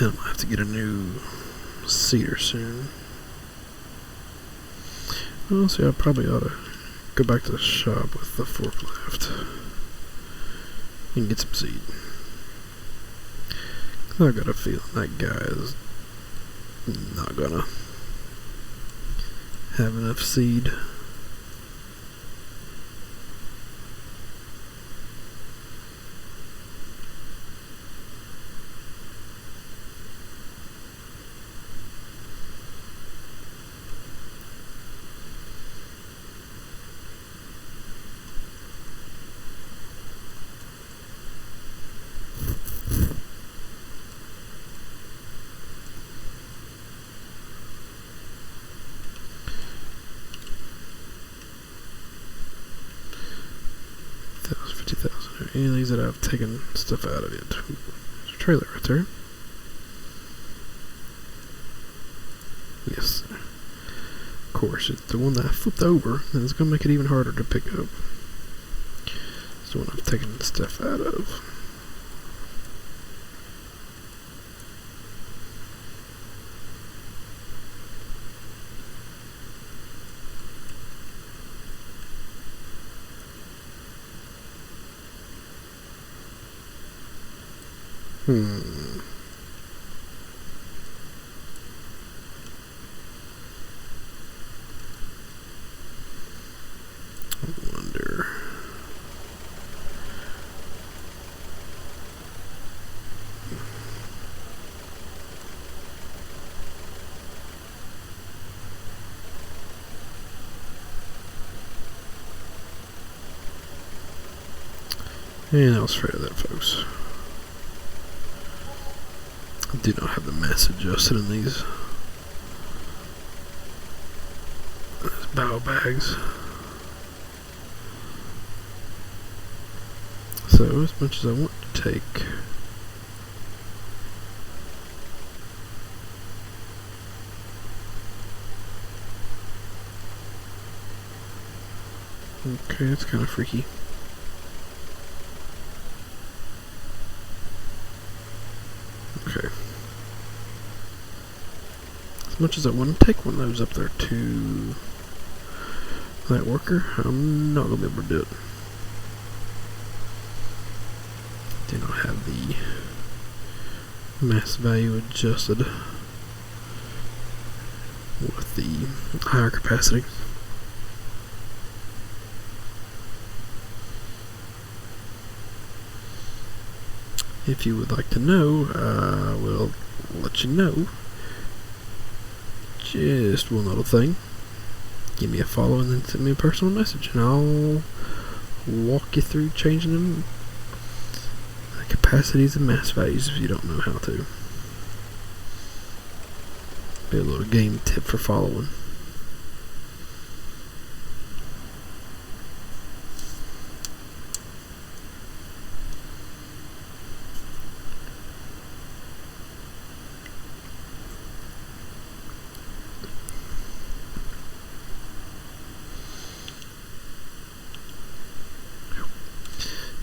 And I'm going to have to get a new seeder soon. Well, see, I probably ought to go back to the shop with the forklift and get some seed. I got a feeling that guy is not gonna have enough seed. Any of these that I've taken stuff out of it. Ooh, there's a trailer right there. Yes. Of course, it's the one that I flipped over, and it's going to make it even harder to pick up. It's the one I've taken stuff out of. I wonder. And I was afraid of that, folks. I do not have the mass adjusted in these bow bags. So, as much as I want to take, okay, that's kind of freaky. Okay. As much as I want to take one of those up there to that worker, I'm not going to be able to do it. Do not have the mass value adjusted with the higher capacity. If you would like to know, I will let you know. Just one little thing. Give me a follow and then send me a personal message, and I'll walk you through changing them capacities and mass values if you don't know how to. Be a little game tip for following.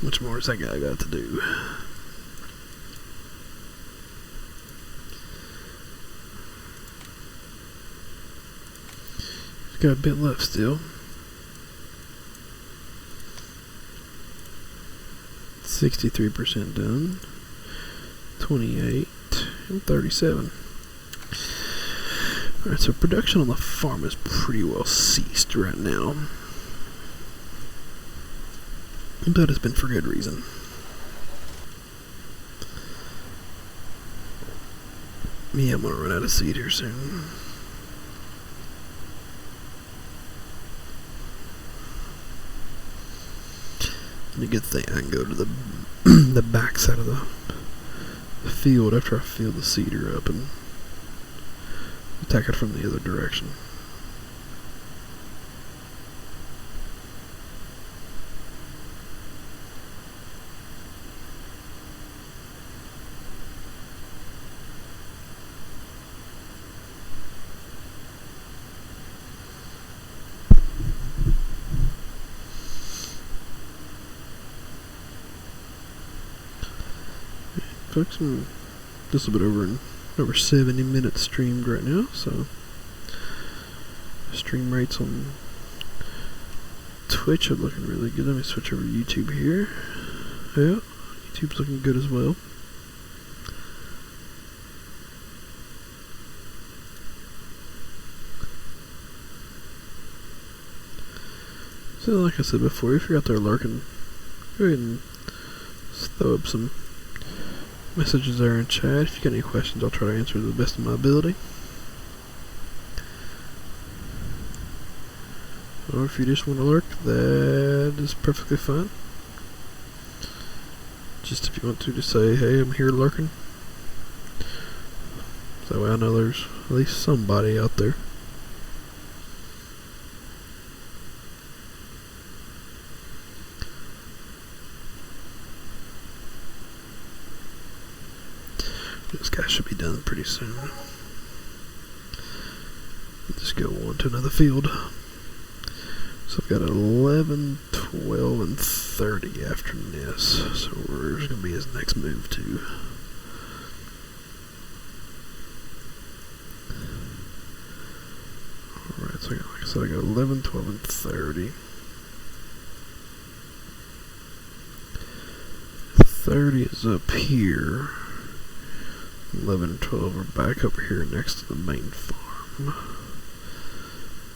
Much more has that guy got to do? He's got a bit left still. 63% done. 28 and 37. Alright, so production on the farm is pretty well ceased right now. But it's been for good reason. Yeah, I'm gonna run out of seed here soon. And a good thing I can go to the the back side of the field after I fill the seeder up and attack it from the other direction. Folks, I'm just a bit over 70 minutes streamed right now, so stream rates on Twitch are looking really good. Let me switch over to YouTube here. Yeah, YouTube's looking good as well. So like I said before, if you're out there lurking, go ahead and throw up some messages there in chat. If you got any questions, I'll try to answer to the best of my ability. Or if you just want to lurk, that is perfectly fine. Just if you want to just say, hey, I'm here lurking. So that way I know there's at least somebody out there. This guy should be done pretty soon. Just go on to another field. So I've got 11, 12, and 30 after this. So where's going to be his next move to? Alright, so like I said, I got 11, 12, and 30. 30 is up here. 11 and 12 are back over here next to the main farm.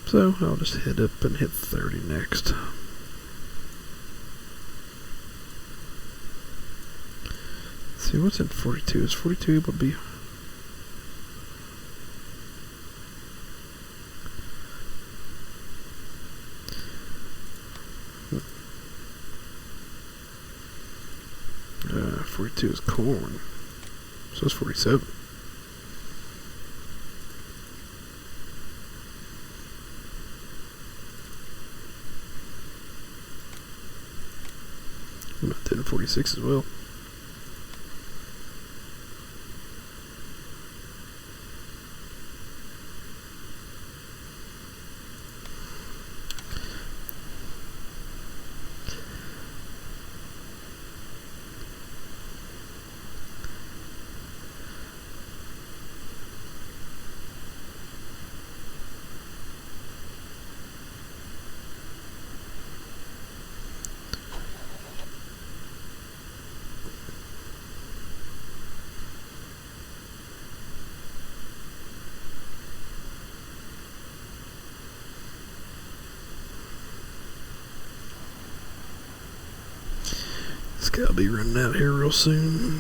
So I'll just head up and hit 30 next. Let's see what's in 42. Is 42 able to be? Hmm. 42 is corn. So it's 47. I'm not doing 46 as well. This guy'll be running out here real soon.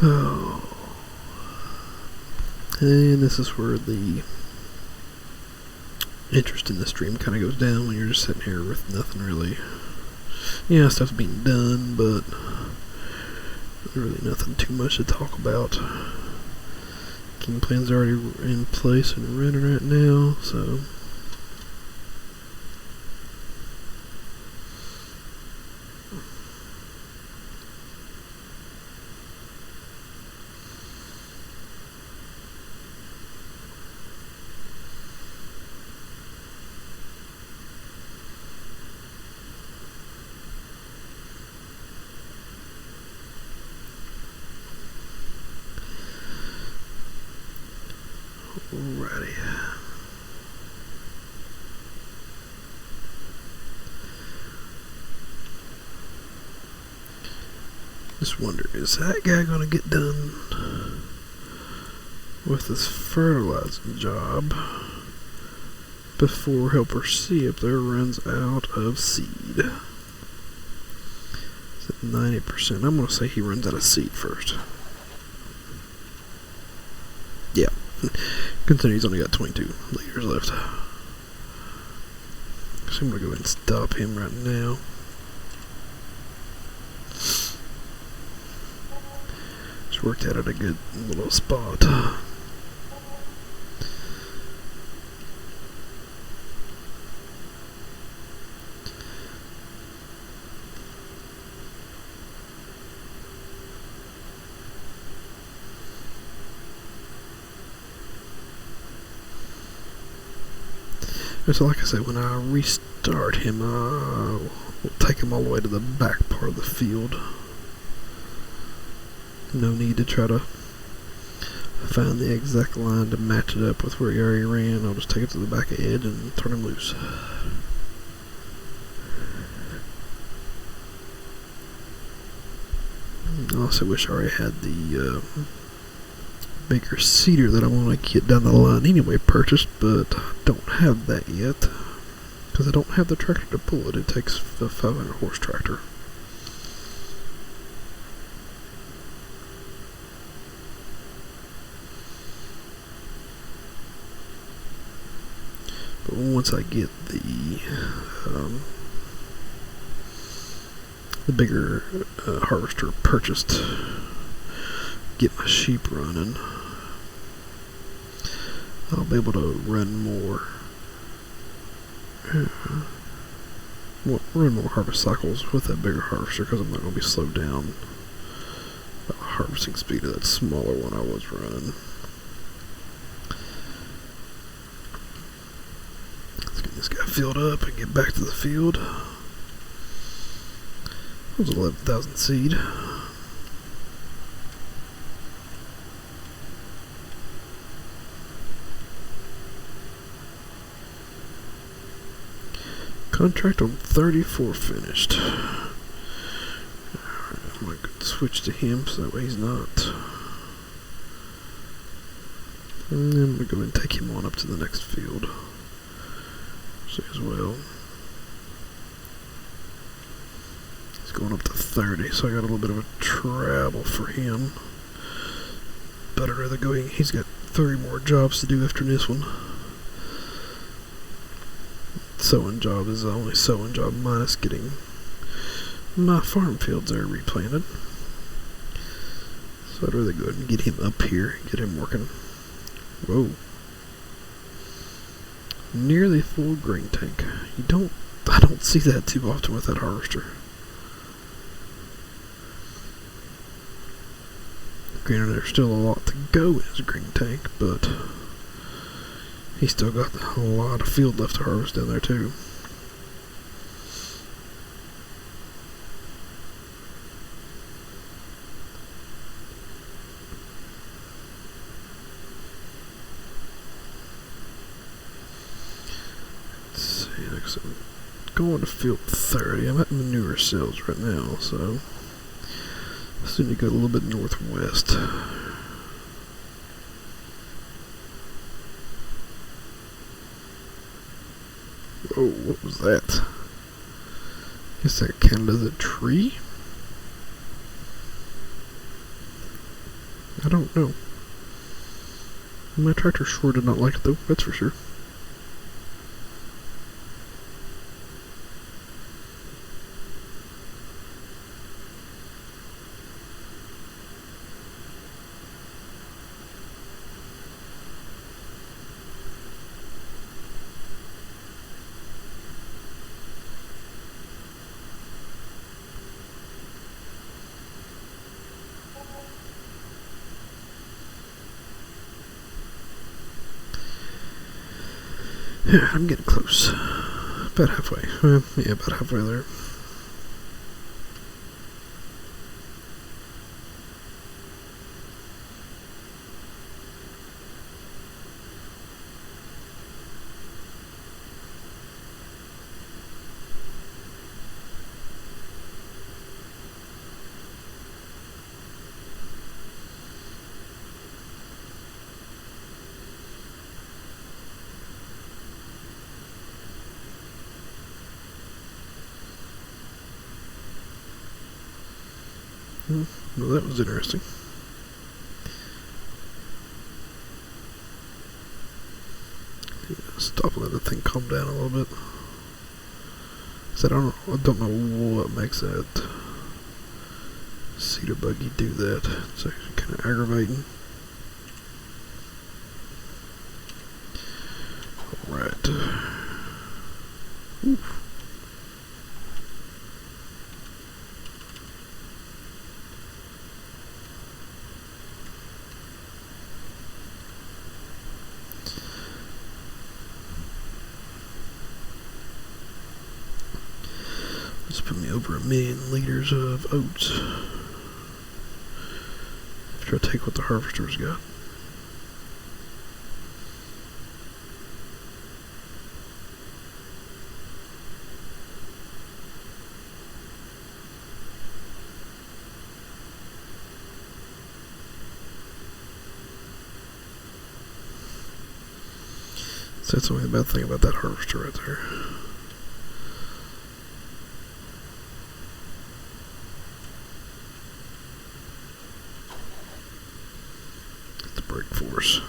Oh. And this is where the interest in the stream kind of goes down when you're just sitting here with nothing really. Yeah, stuff's being done, but really nothing too much to talk about. Game plan's already in place and running right now, so. Alrighty. Just wonder, is that guy gonna get done with this fertilizing job before Helper C up there runs out of seed? Is it 90%? I'm gonna say he runs out of seed first. Yeah. Considering he's only got 22 liters left. So I'm gonna go ahead and stop him right now. Just worked out at a good little spot. So like I said, when I restart him, we'll take him all the way to the back part of the field. No need to try to find the exact line to match it up with where he already ran. I'll just take it to the back edge and turn him loose. I also wish I already had the bigger seeder that I want to get down the line anyway purchased, but I don't have that yet because because I don't have the tractor to pull it. It takes a 500 horse tractor. But once I get the bigger harvester purchased, get my sheep running, I'll be able to run more harvest cycles with that bigger harvester, because I'm not going to be slowed down by the harvesting speed of that smaller one I was running. Let's get this guy filled up and get back to the field. That was 11,000 seed. Contract on 34 finished. Alright, I'm going to switch to him so that way he's not. And then I'm going to go and take him on up to the next field. See as well. He's going up to 30, so I got a little bit of a travel for him. But I'd rather go, he's got 3 more jobs to do after this one. Sowing job is the only sowing job minus getting my farm fields there replanted. So I'd rather go ahead and get him up here, get him working. Whoa. Nearly full grain tank. I don't see that too often with that harvester. Granted, there's still a lot to go in his grain tank, but he's still got a lot of field left to harvest down there too. Let's see, next I'm going to field 30. I'm at manure sales right now, so I still need to go a little bit northwest. Oh, what was that? Guess that counted as a tree? I don't know. My tractor sure did not like it though, that's for sure. Yeah, I'm getting close. About halfway. Yeah, about halfway there. Well, that was interesting. Yeah, stop and let the thing calm down a little bit. So I don't know what makes that cedar buggy do that. It's actually kind of aggravating. Alright. Oof. Just put me over 1 million liters of oats after I take what the harvester's got. So that's the only bad thing about that harvester right there. force.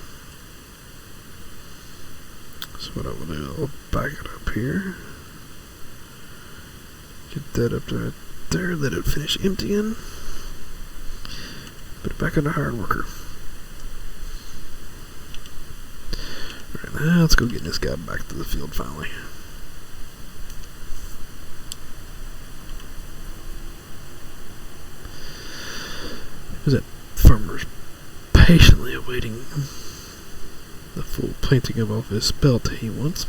So what I will do, I'll back it up here. Get that up to there, let it finish emptying. Put it back on the hard worker. Alright, now let's go get this guy back to the field finally. There's that farmer's patiently awaiting the full planting of all his spelt he wants.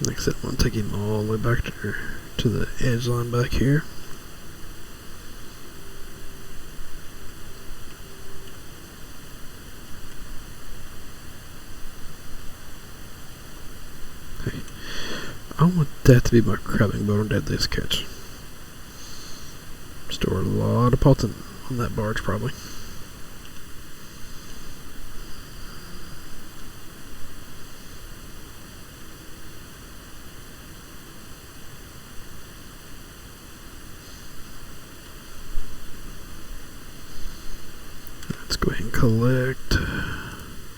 Like I said, I'm going to take him all the way back to the edge line back here. Okay. I want that to be my crabbing boat on deadliest catch. Store a lot of pots on that barge probably. Let's go ahead and collect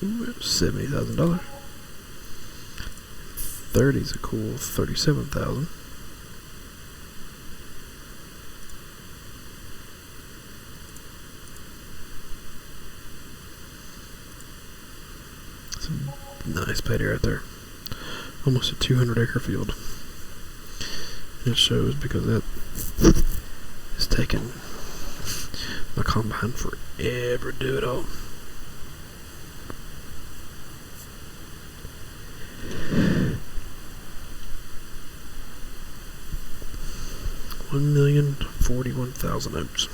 $70,000. 30's a cool 37,000. Some nice paddy right there. Almost a 200-acre field. And it shows because that is taking my combine forever to do it all. $1,041,000 oats.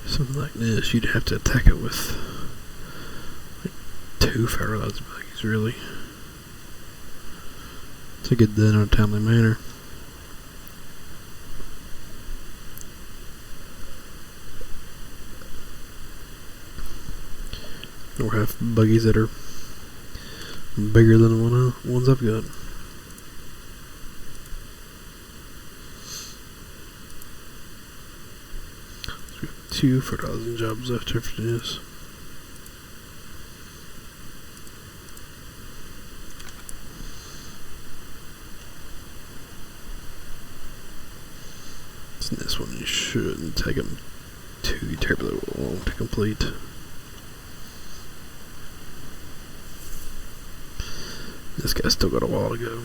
Something like this, you'd have to attack it with like 2 fertilized buggies, really, to get done in a timely manner. Or have buggies that are bigger than the ones I've got. So we have 2 fertilizing jobs left after this. So this one shouldn't take them too terribly long to complete. This guy's still got a while to go.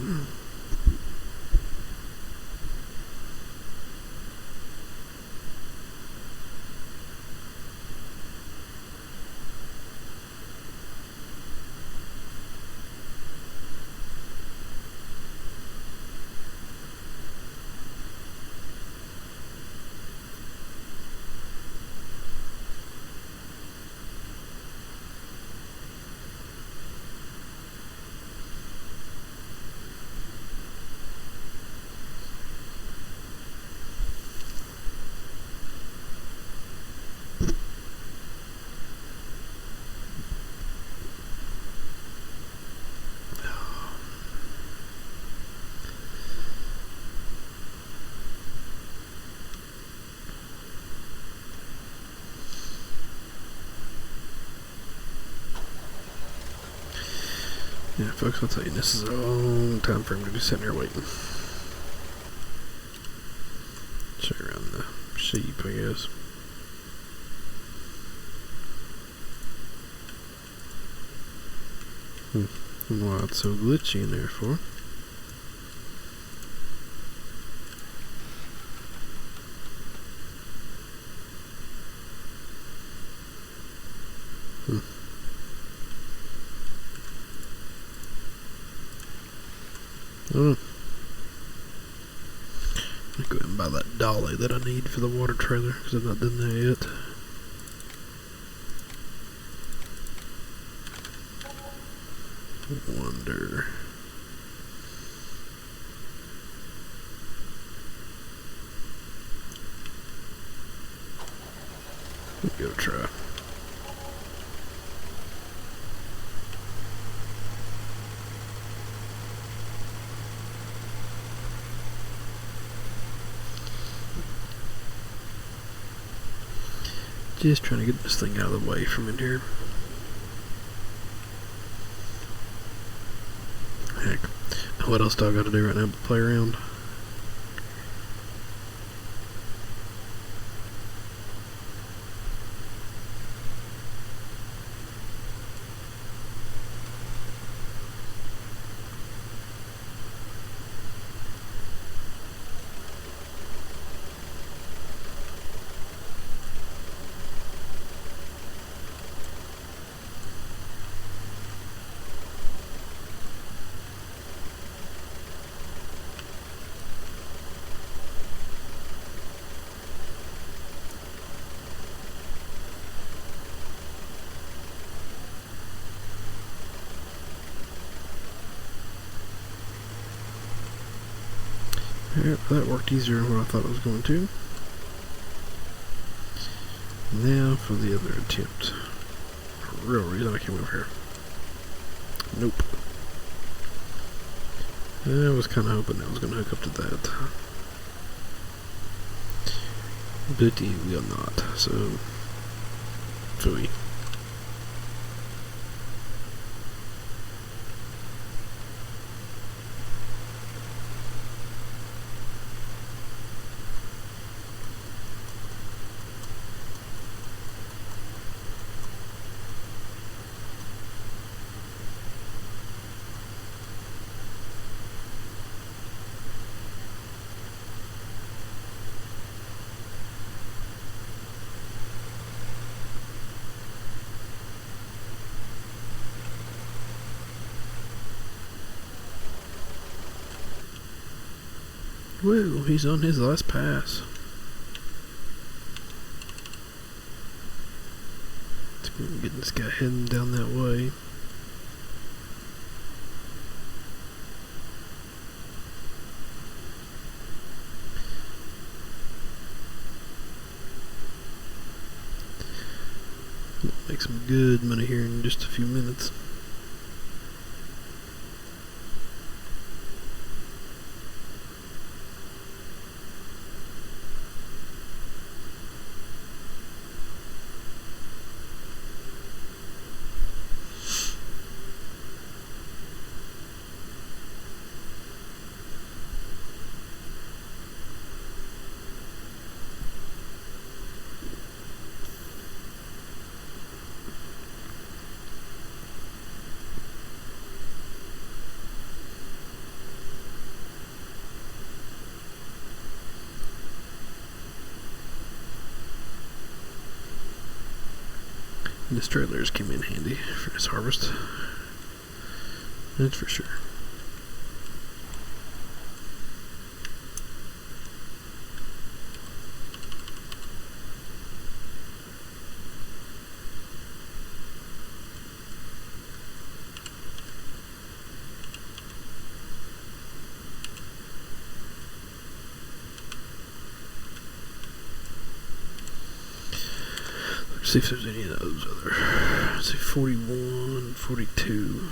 Yeah, folks, I'll tell you, this is a long time for him to be sitting here waiting. Check around the sheep, I guess. Why it's so glitchy in there for? I'll go ahead and buy that dolly that I need for the water trailer, because I've not done that yet. Wonder. Give it a try. Just trying to get this thing out of the way from in here. Heck, what else do I got to do right now but play around? Alright, that worked easier than what I thought it was going to. Now for the other attempt. For real reason I came over here. Nope. I was kind of hoping I was going to hook up to that. But he will not, so... Phooey. Whoa, he's on his last pass. Getting this guy heading down that way. Make some good money here in just a few minutes. This trailers came in handy for this harvest. That's for sure. See if there's any of those other. Let's see, 41, 42.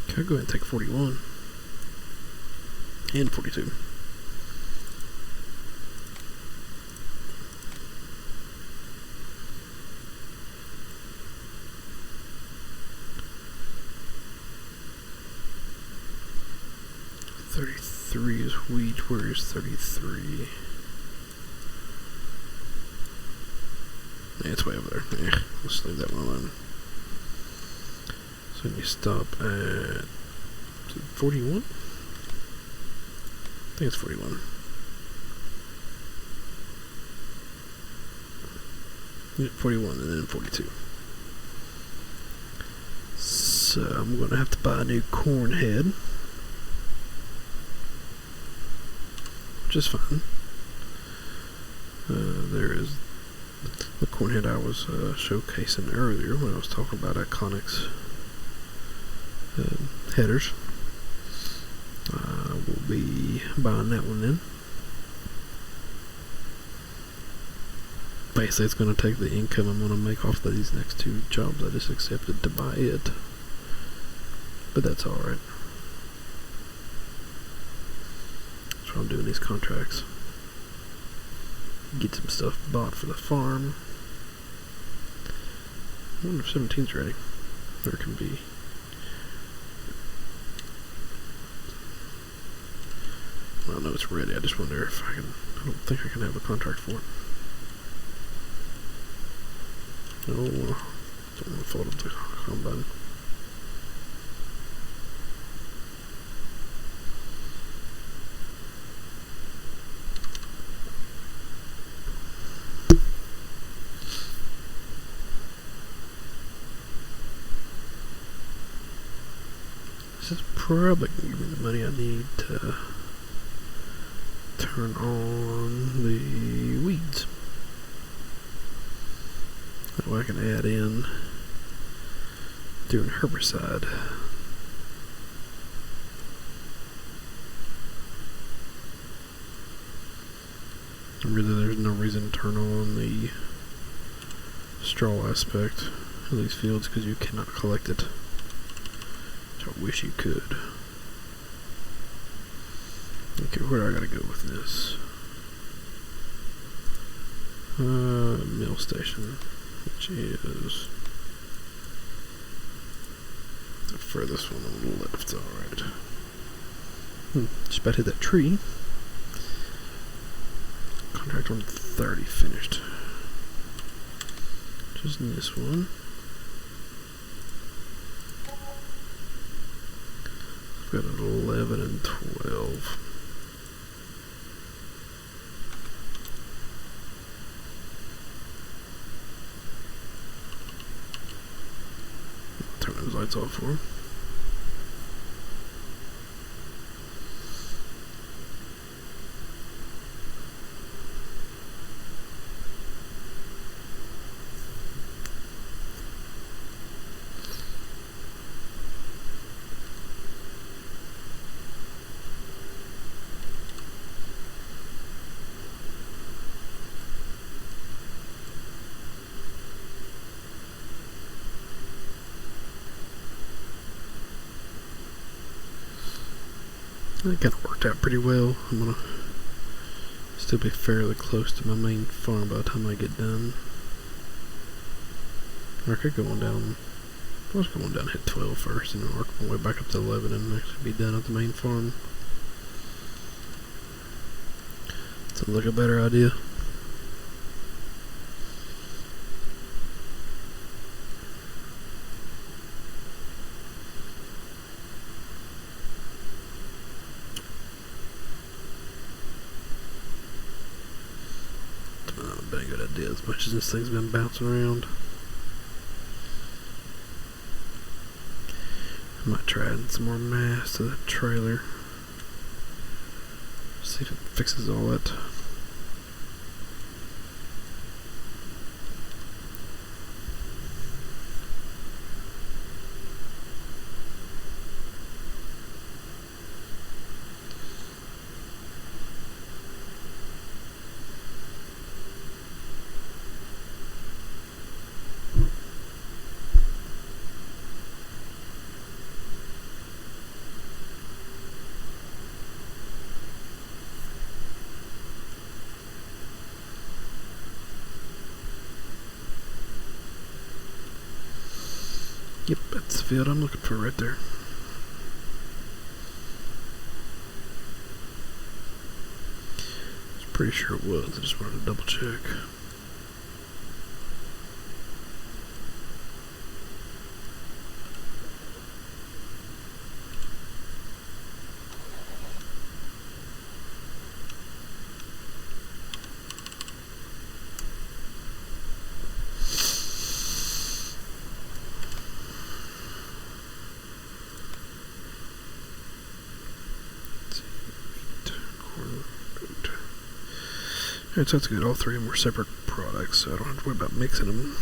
Can I go ahead and take 41 and 42? Is wheat. Where is 33? Yeah, it's way over there. Yeah, let's leave that one alone. So you stop at 41? I think it's 41. Yeah, 41 and then 42. So I'm going to have to buy a new corn head. Just fine. There is the corn head I was showcasing earlier when I was talking about Iconic's headers. We'll be buying that one then. Basically, it's going to take the income I'm going to make off of these next two jobs I just accepted to buy it. But that's alright. I'm doing these contracts. Get some stuff bought for the farm. I wonder if 17's ready. There can be. Well, I know it's ready. I just wonder if I can. I don't think I can have a contract for it. Oh, don't want to fold up the combine. This is probably going to give me the money I need to turn on the weeds. That way I can add in doing herbicide. Really, there's no reason to turn on the straw aspect of these fields because you cannot collect it. I wish you could. Okay, where do I gotta go with this? Mill station, which is the furthest one on the left. Alright. Just about hit that tree. Contract on 30 finished. Just in this one. Got an 11 and 12. Turn those lights off for him. That kind of worked out pretty well. I'm going to still be fairly close to my main farm by the time I get done. Or I could go on down, I was going down hit 12 first and then work my way back up to 11 and actually be done at the main farm. Sounds like a better idea. As much as this thing's been bouncing around, I might try adding some more mass to the trailer. See if it fixes all that. Yep, that's the field I'm looking for right there. I was pretty sure it was. I just wanted to double check. Alright, so that's good. All three of them were separate products, so I don't have to worry about mixing them.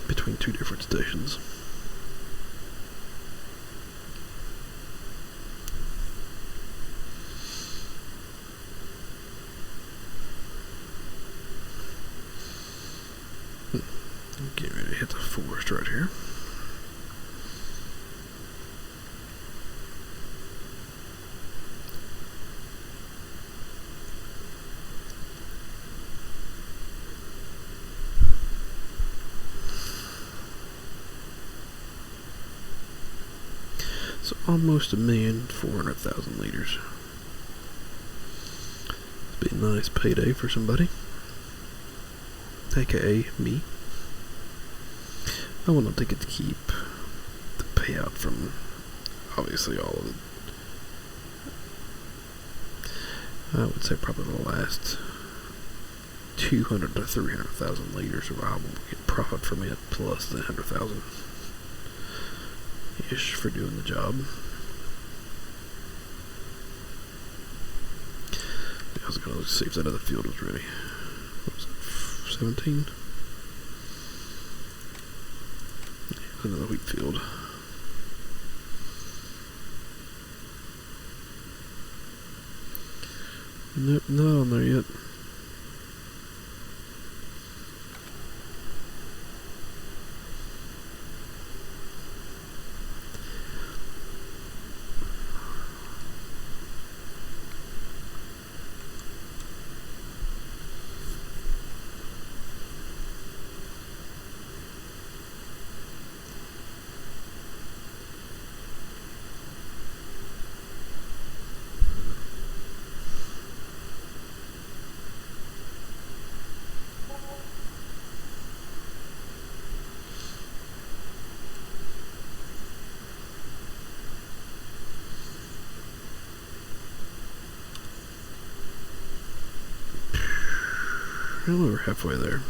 Between two different stations. Getting ready to hit the forest right here. So almost 1,400,000 liters. It'd be a nice payday for somebody, aka me. I will not get to keep the payout from obviously all of it. I would say probably the last 200 to 300,000 liters, or I will get profit from it plus the 100,000 ish for doing the job. I was gonna see if that other field was ready. What was it? 17? Another wheat field. Nope, not on there yet. Well, we're halfway there.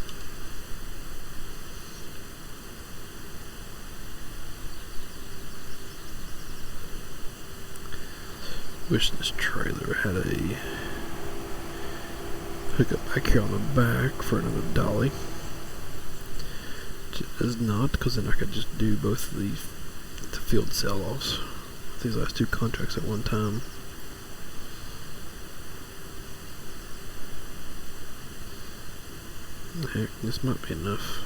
Wish this trailer had a hookup back here on the back for another dolly. Which it does not, because then I could just do both of the field sell-offs with these last two contracts at one time. Heck, this might be enough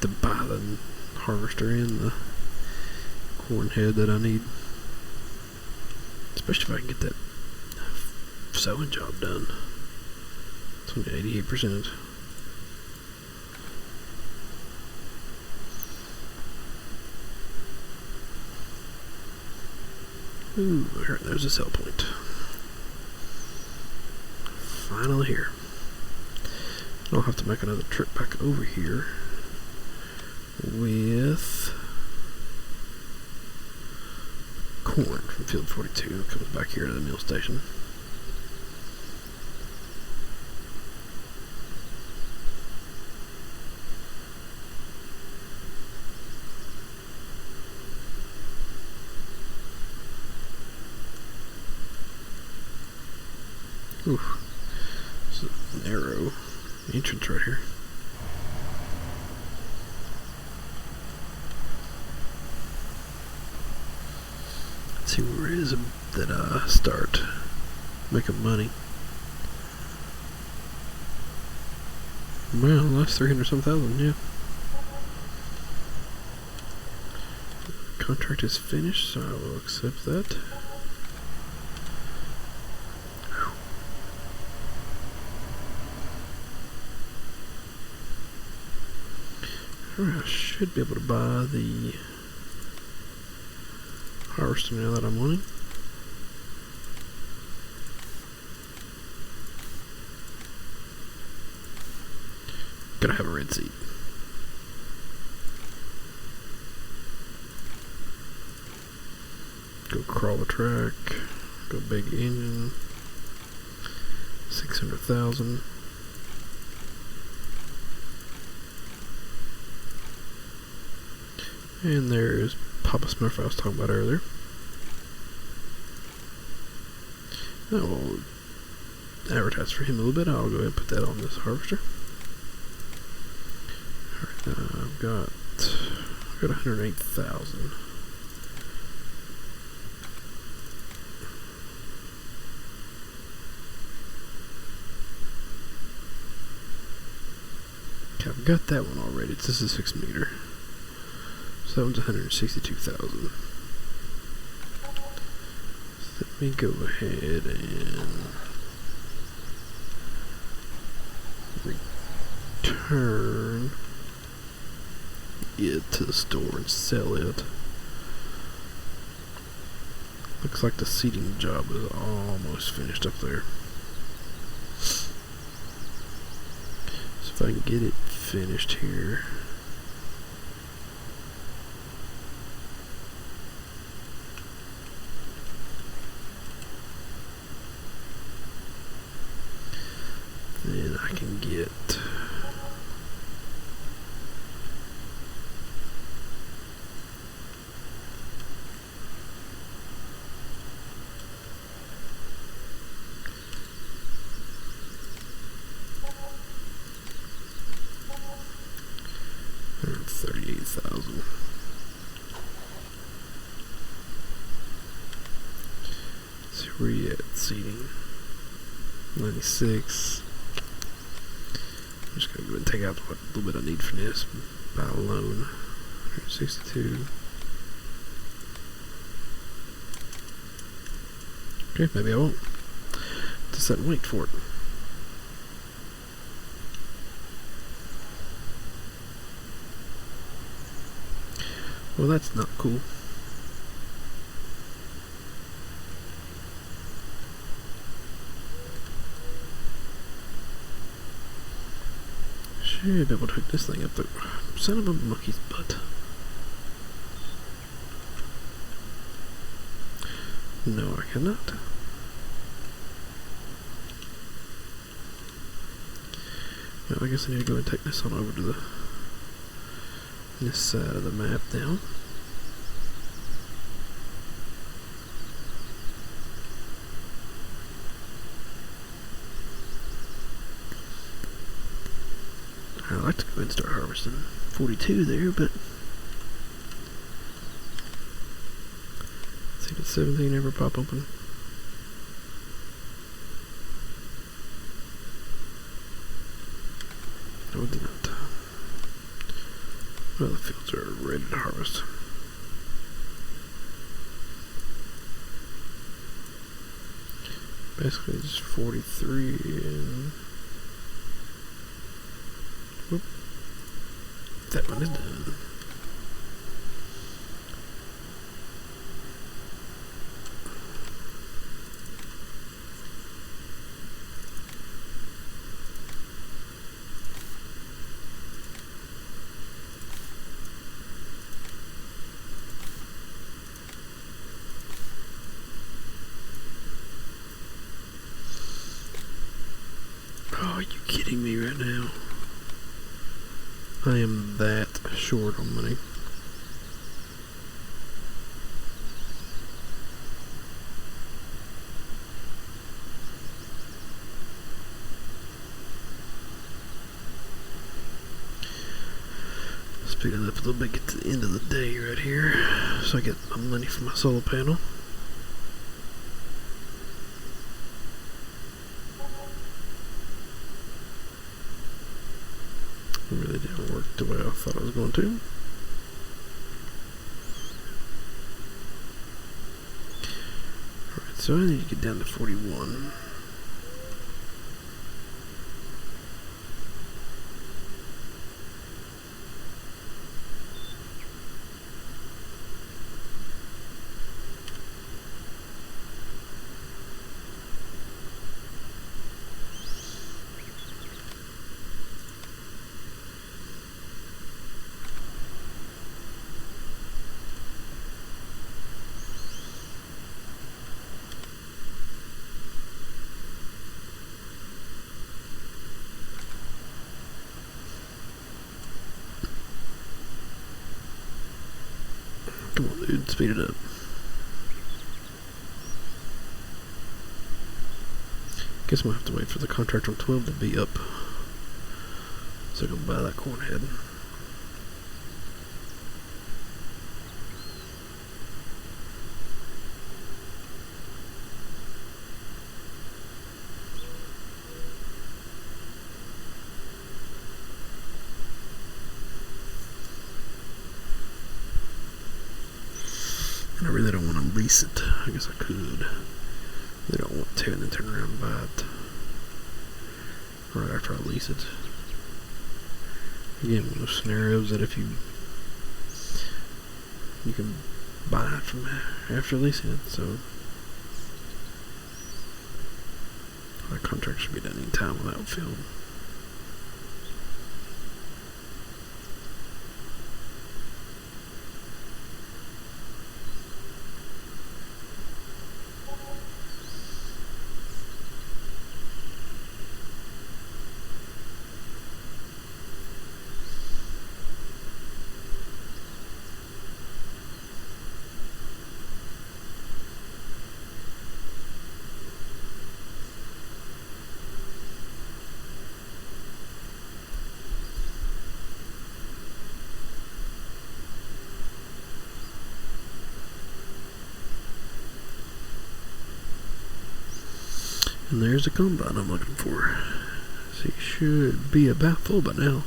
to buy the harvester and the corn head that I need. Especially if I can get that sewing job done. It's only 88%. Ooh, there's a sell point. Finally here. I'll have to make another trip back over here with corn from field 42. It comes back here to the meal station. Ooh, it's a narrow entrance right here. Let's see where it is that I start making money. Well, that's 300-some thousand, yeah. Contract is finished, so I will accept that. I should be able to buy the harvester now that I'm wanting. Gotta have a red seat. Go crawl the track. Go big engine. 600,000. And there's Papa Smurf I was talking about earlier. I will advertise for him a little bit. I'll go ahead and put that on this harvester. Alright, I've got 108,000. Okay, I've got that one already. This is a 6 meter. So that one's 162,000. So let me go ahead and return it to the store and sell it. Looks like the seating job is almost finished up there. So if I can get it finished here. Then I can get $38,000. So where you at seating? 96. I'm just gonna go ahead and take out what little bit I need for this by alone. 162. Okay, maybe I won't. Just sit and wait for it. Well, that's not cool. Should be able to hook this thing up the son of a monkey's butt. No, I cannot. Well, I guess I need to go and take this on over to this side of the map now. I'd like to go ahead and start harvesting 42 there, but let's see, did 17 ever pop open? No, it did not. Well, the fields are ready to harvest. Basically just 43 and whoop. That one is done. Oh, are you kidding me right now? I am that short on money. Speed it up a little bit, get to the end of the day right here, so I get my money for my solar panel. It really didn't work the way I thought it was going to. Alright, so I need to get down to 41. dude. Speed it up. Guess I'm gonna have to wait for the contract on 12 to be up, so I can buy that corn head. And I really don't want to lease it. I guess I could. They don't want to, and then turn around and buy it right after I lease it. Again, one of those scenarios that if you can buy it from after leasing it, so my contract should be done any time without film. And there's the combine I'm looking for. So it should be about full by now.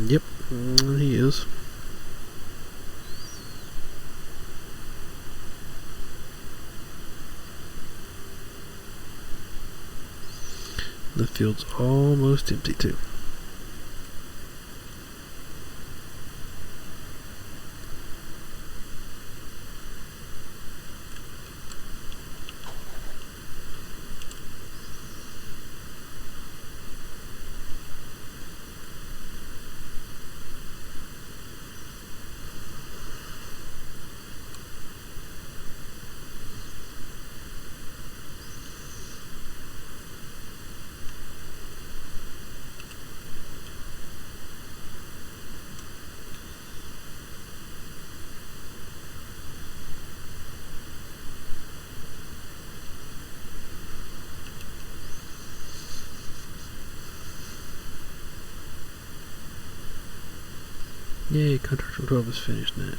Yep, he is. The field's almost empty too. Yay, contract from 12 is finished now.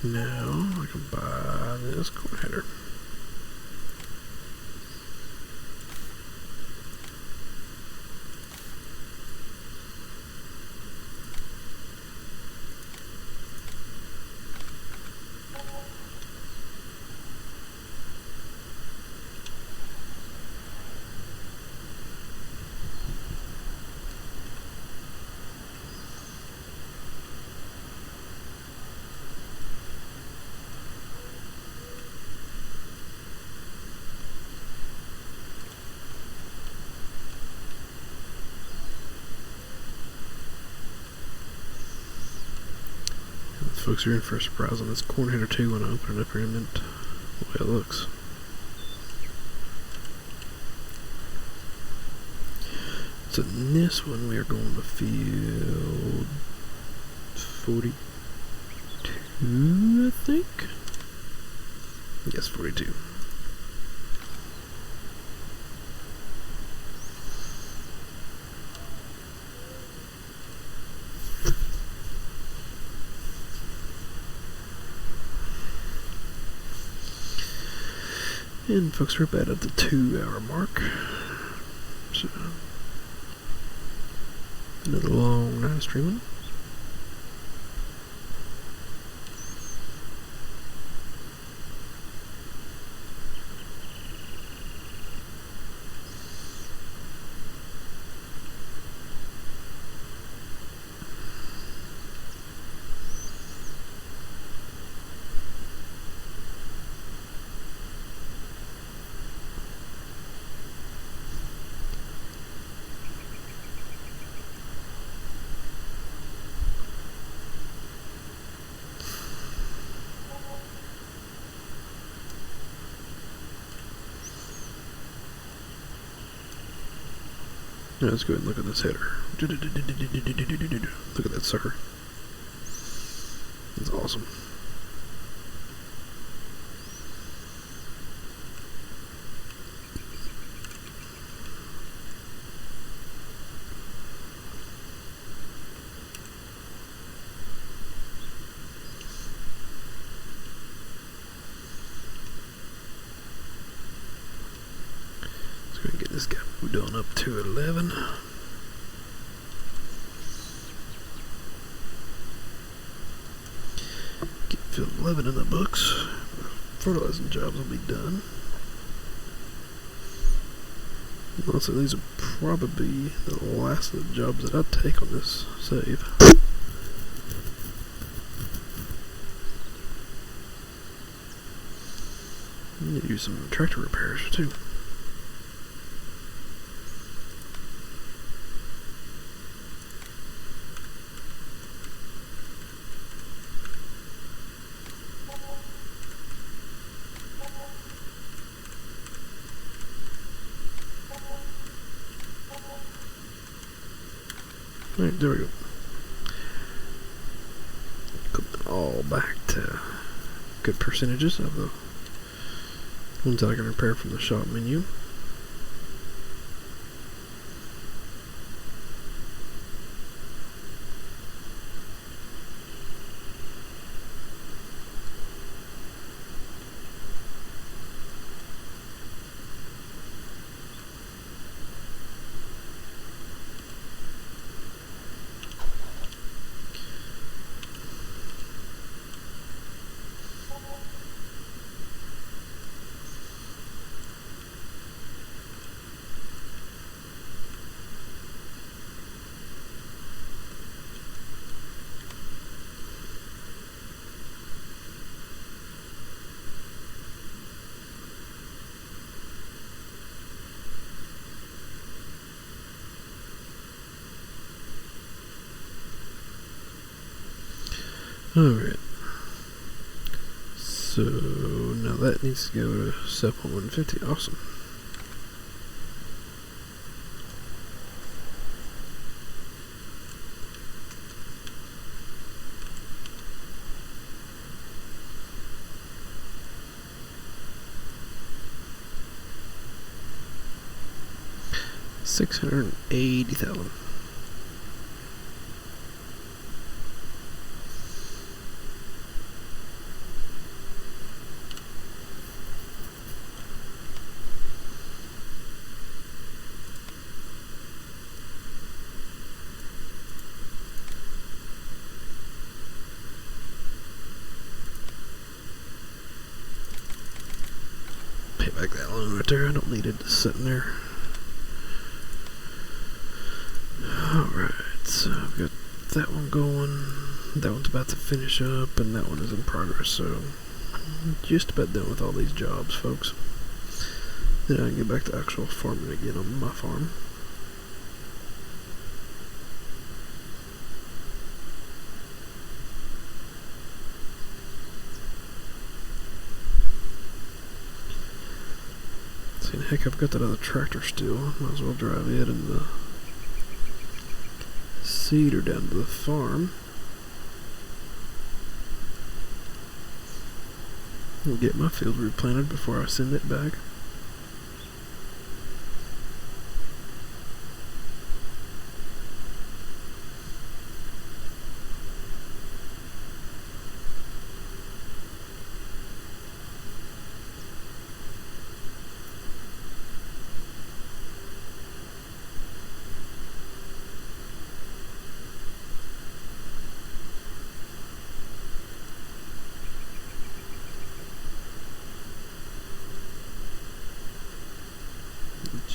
Now I can buy this corn header. Folks are in for a surprise on this corn header too when I open it up here in a minute. The way it looks. So in this one we are going to field 42, I think. Yes, 42. And folks, we're about at the 2-hour mark. So, another long night of streaming. Now let's go ahead and look at this header. Look at that sucker. That's awesome. Let's go ahead and get this guy moved on up to 11. Get field 11 in the books. Fertilizing jobs will be done. Also, these are probably the last of the jobs that I take on this save. I need to do some tractor repairs too. Alright, there we go. Put them all back to good percentages of the ones that I can repair from the shop menu. Alright, so now that needs to go to 7.150, awesome. $680,000. Pay back that loan right there. I don't need it just sitting there. Alright, so I've got that one going. That one's about to finish up, and that one is in progress, so I'm just about done with all these jobs, folks. Then I can get back to actual farming again on my farm. See, heck, I've got that other tractor still. Might as well drive it and the seeder down to the farm. I'll get my field replanted before I send it back.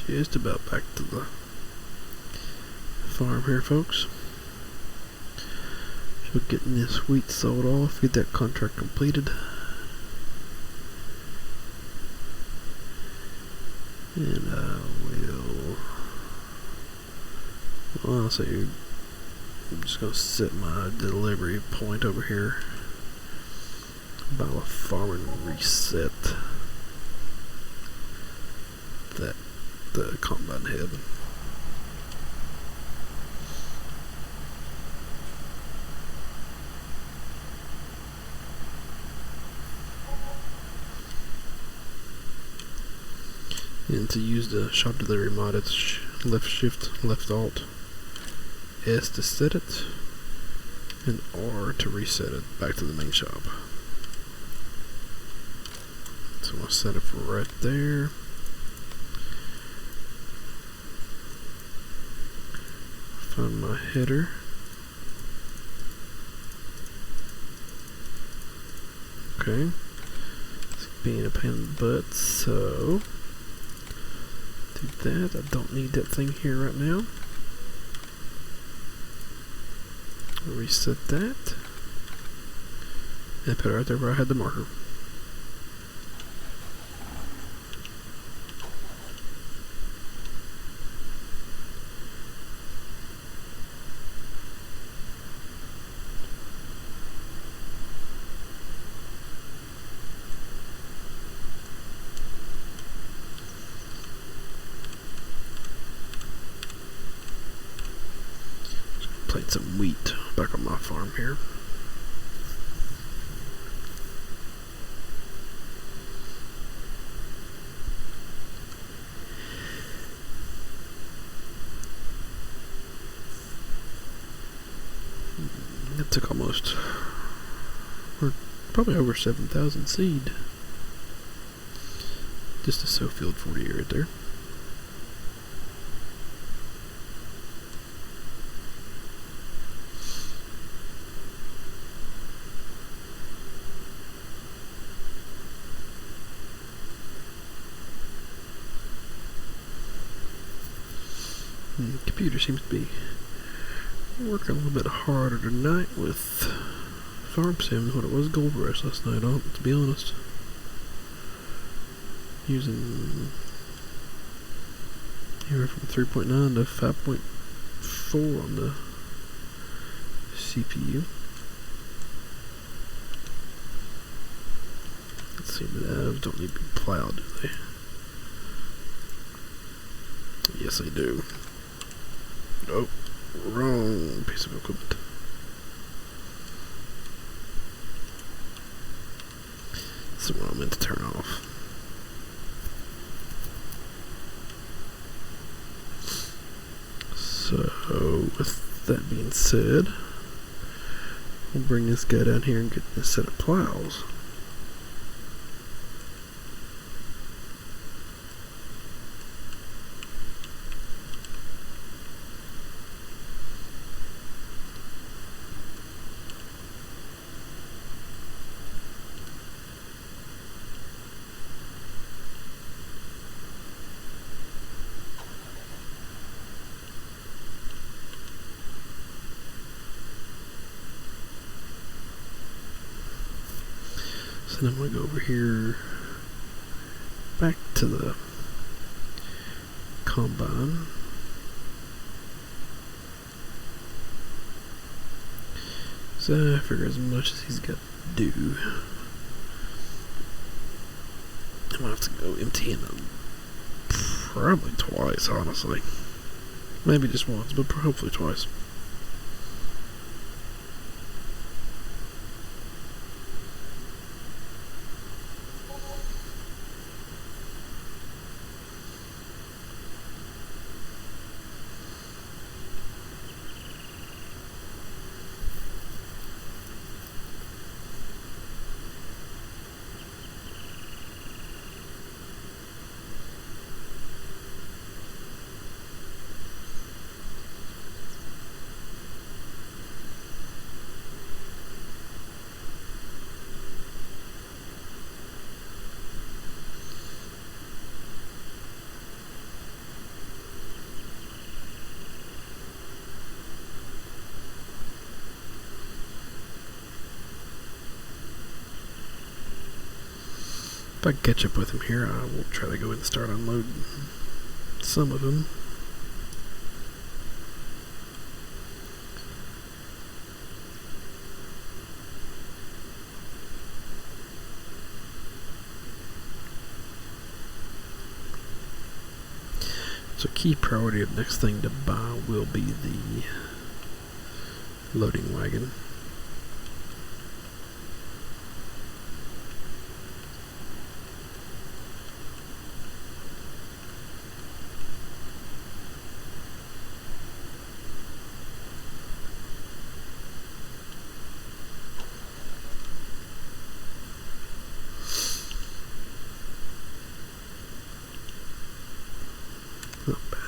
Just about back to the farm here, folks. So getting this wheat sold off, get that contract completed. And I will, well, I'll say I'm just going to set my delivery point over here. About a farm and reset that the combine head. And to use the shop delivery mod, it's left shift, left alt, S to set it, and R to reset it back to the main shop. So I'm going to set it for right there. Find my header. Okay. It's being a pain in the butt, so do that. I don't need that thing here right now. Reset that. And put it right there where I had the marker. Plant some wheat back on my farm here. That took almost, or probably over 7,000 seed. Just a sow field 40 right there. The computer seems to be working a little bit harder tonight with Farm Sim than what it was Gold Rush last night, to be honest. Using anywhere from 3.9 to 5.4 on the CPU. Let's see, the avs don't need to be plowed, do they? Yes, they do. Oh, wrong piece of equipment. That's what I meant to turn off. So, with that being said, we'll bring this guy down here and get this set of plows. So then I'm going to go over here back to the combine. So I figure as much as he's got to do, I'm going to have to go empty him probably twice, honestly. Maybe just once, but hopefully twice. If I can catch up with him here, I will try to go and start unloading some of them. So key priority of next thing to buy will be the loading wagon.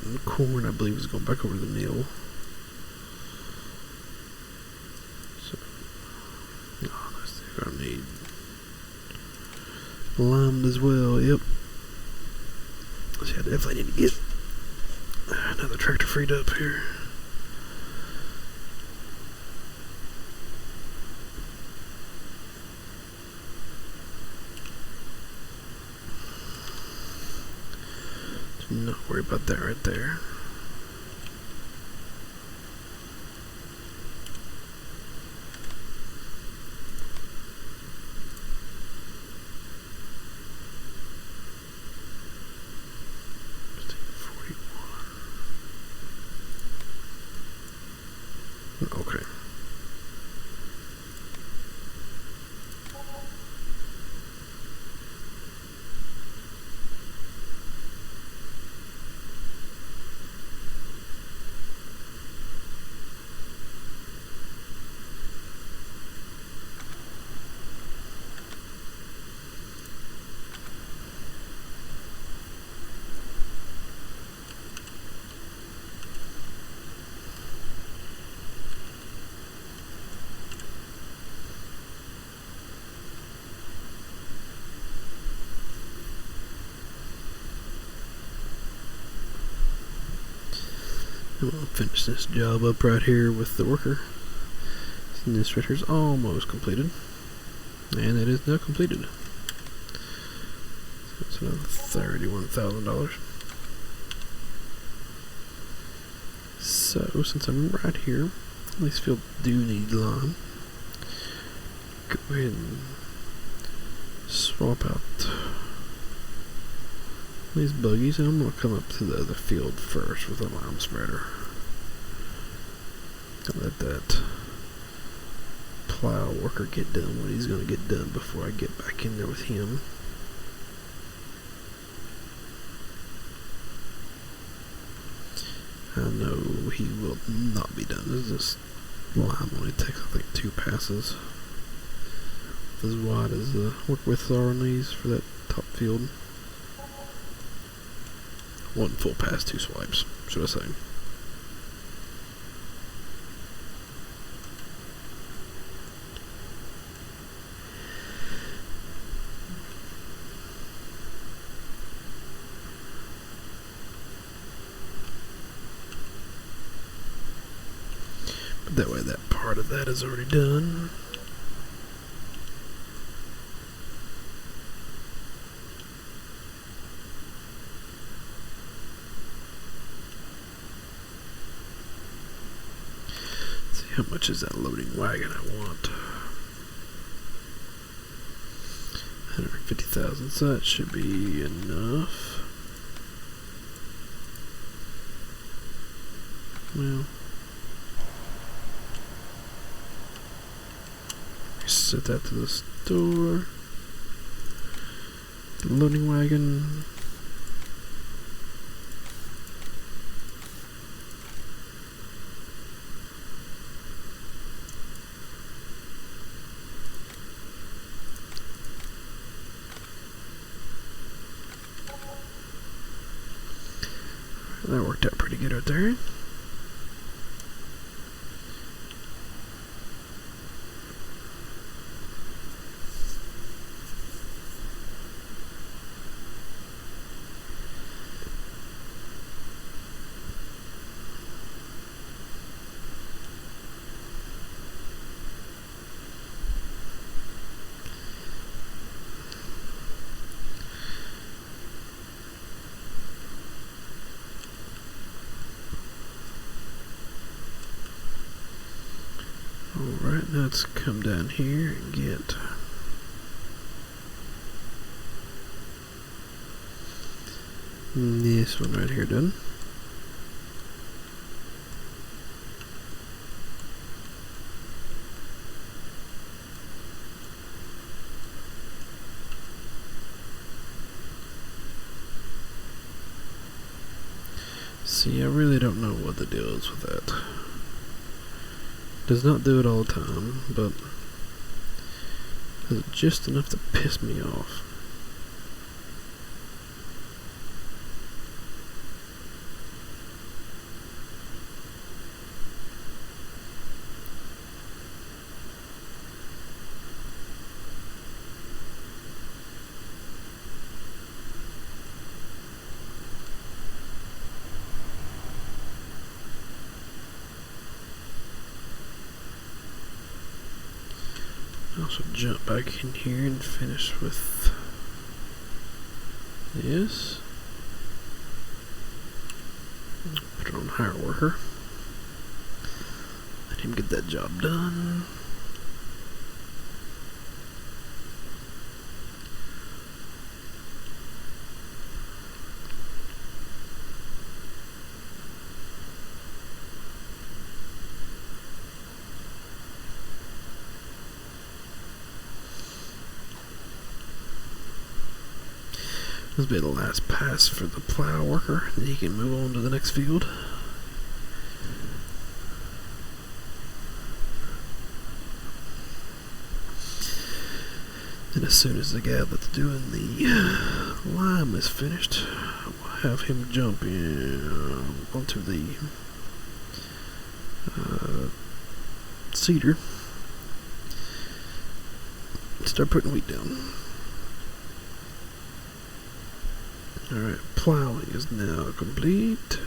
And corn, I believe, is going back over to the mill. So, they're going to need limed as well. Yep. So I definitely need to get another tractor freed up here. Do not worry about that right there. Okay. I'm going to finish this job up right here with the worker. And this right here is almost completed. And it is now completed. So it's another $31,000. So, since I'm right here, this field do need lime. Go ahead and swap out these buggies, and I'm going to come up to the other field first with a lime spreader. I'll let that plow worker get done what he's going to get done before I get back in there with him. I know he will not be done. This lime only takes, I think, 2 passes. As wide as the work widths are on these for that top field. 1 full pass, 2 swipes, should I say. But that way that part of that is already done. How much is that loading wagon I want? 150,000, so that should be enough. Well, set that to the store. The loading wagon. That worked out pretty good right there. Alright, now let's come down here and get this one right here done. See, I really don't know what the deal is with that. Does not do it all the time, but does it just enough to piss me off. So jump back in here and finish with this. Put it on hire worker. Let him get that job done. This will be the last pass for the plow worker, then he can move on to the next field. Then as soon as the guy that's doing the lime is finished, we'll have him jump in onto the cedar and start putting wheat down. Alright, plowing is now complete.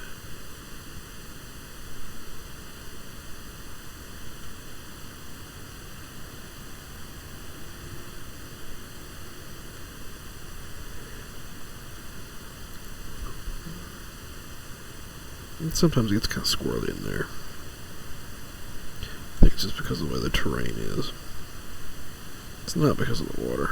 And sometimes it gets kind of squirrely in there. I think it's just because of the way the terrain is. It's not because of the water.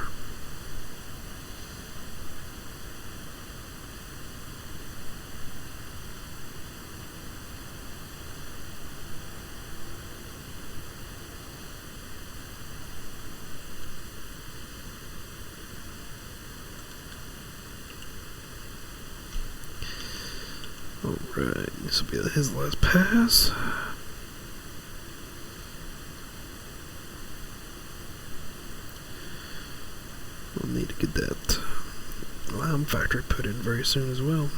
Alright, this will be his last pass. We'll need to get that lime factory put in very soon as well.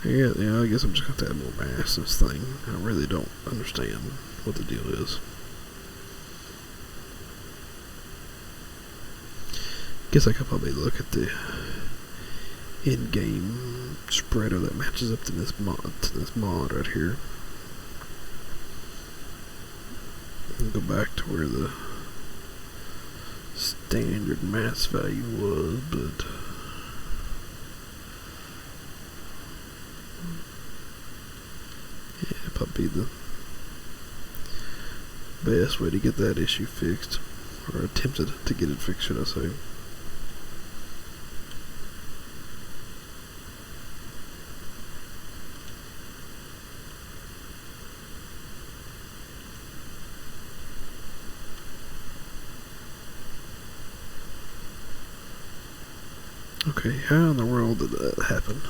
Yeah, I guess I'm just going to have to add more mass to this thing. I really don't understand what the deal is. Guess I could probably look at the in-game spreader that matches up to this mod right here. And go back to where the standard mass value was, but yeah, probably the best way to get that issue fixed, or attempted to get it fixed, should I say. Okay, how in the world did that happen?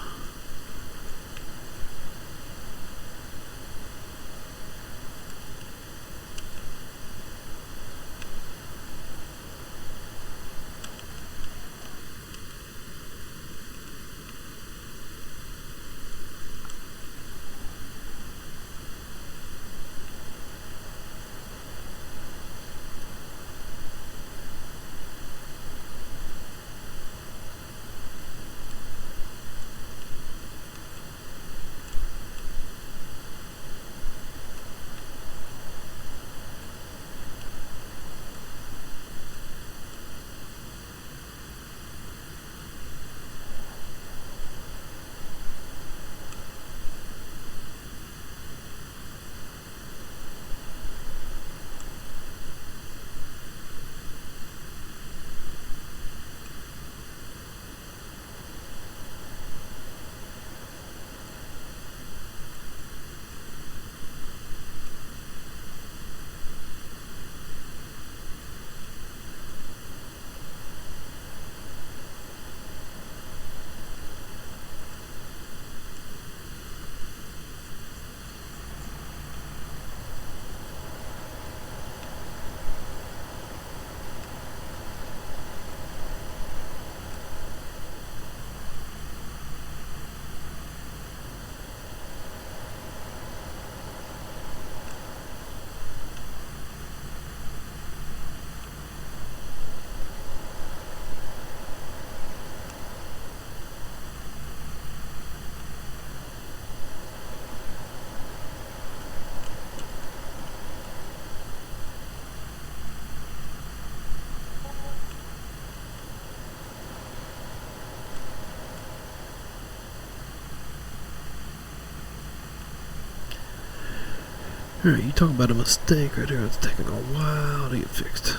Alright, you talk about a mistake right here. It's taking a while to get fixed.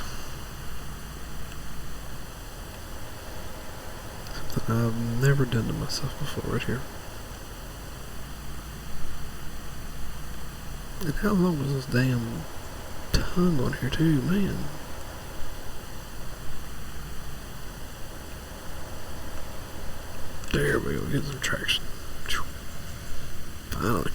Something I've never done to myself before right here. And how long was this damn tongue on here too, man? There we go, get some traction. Finally.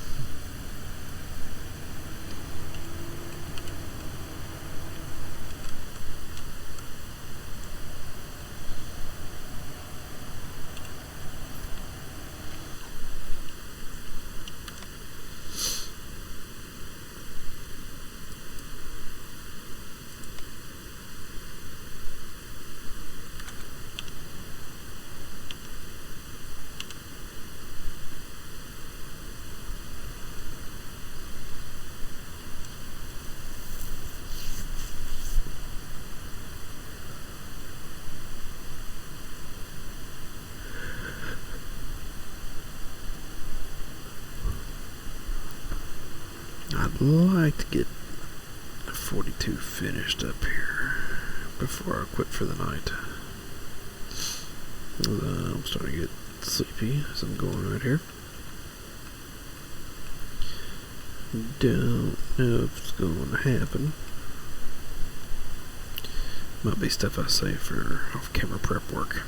I'd like to get 42 finished up here before I quit for the night. I'm starting to get sleepy as I'm going right here. Don't know if it's going to happen. Might be stuff I say for off-camera prep work.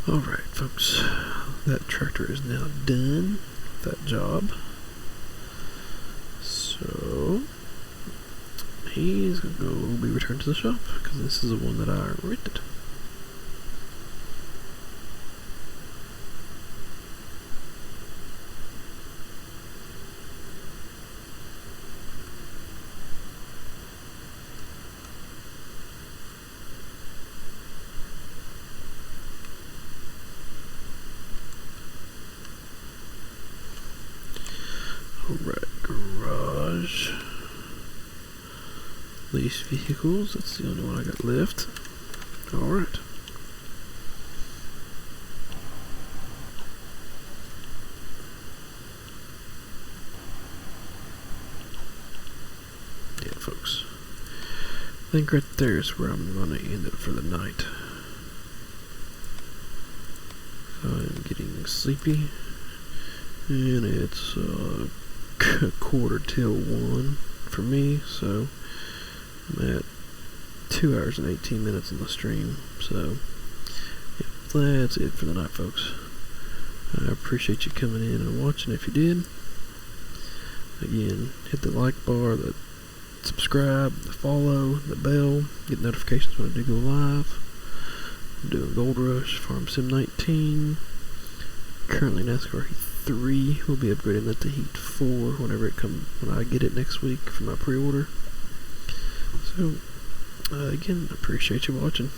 Alright folks, that tractor is now done with that job. So, he's going to go be returned to the shop because this is the one that I rented. Alright, garage. Lease vehicles, that's the only one I got left. Alright. Yeah, folks. I think right there is where I'm going to end it for the night. I'm getting sleepy. And it's 1:45 for me, so I'm at 2 hours and 18 minutes in the stream. So yeah, that's it for the night, folks. I appreciate you coming in and watching if you did. Again, hit the like bar, the subscribe, the follow, the bell, get notifications when I do go live. I'm doing Gold Rush, Farm Sim 19, currently NASCAR Heat 3. We'll be upgrading that to Heat 4 when I get it next week for my pre-order. So again, appreciate you watching.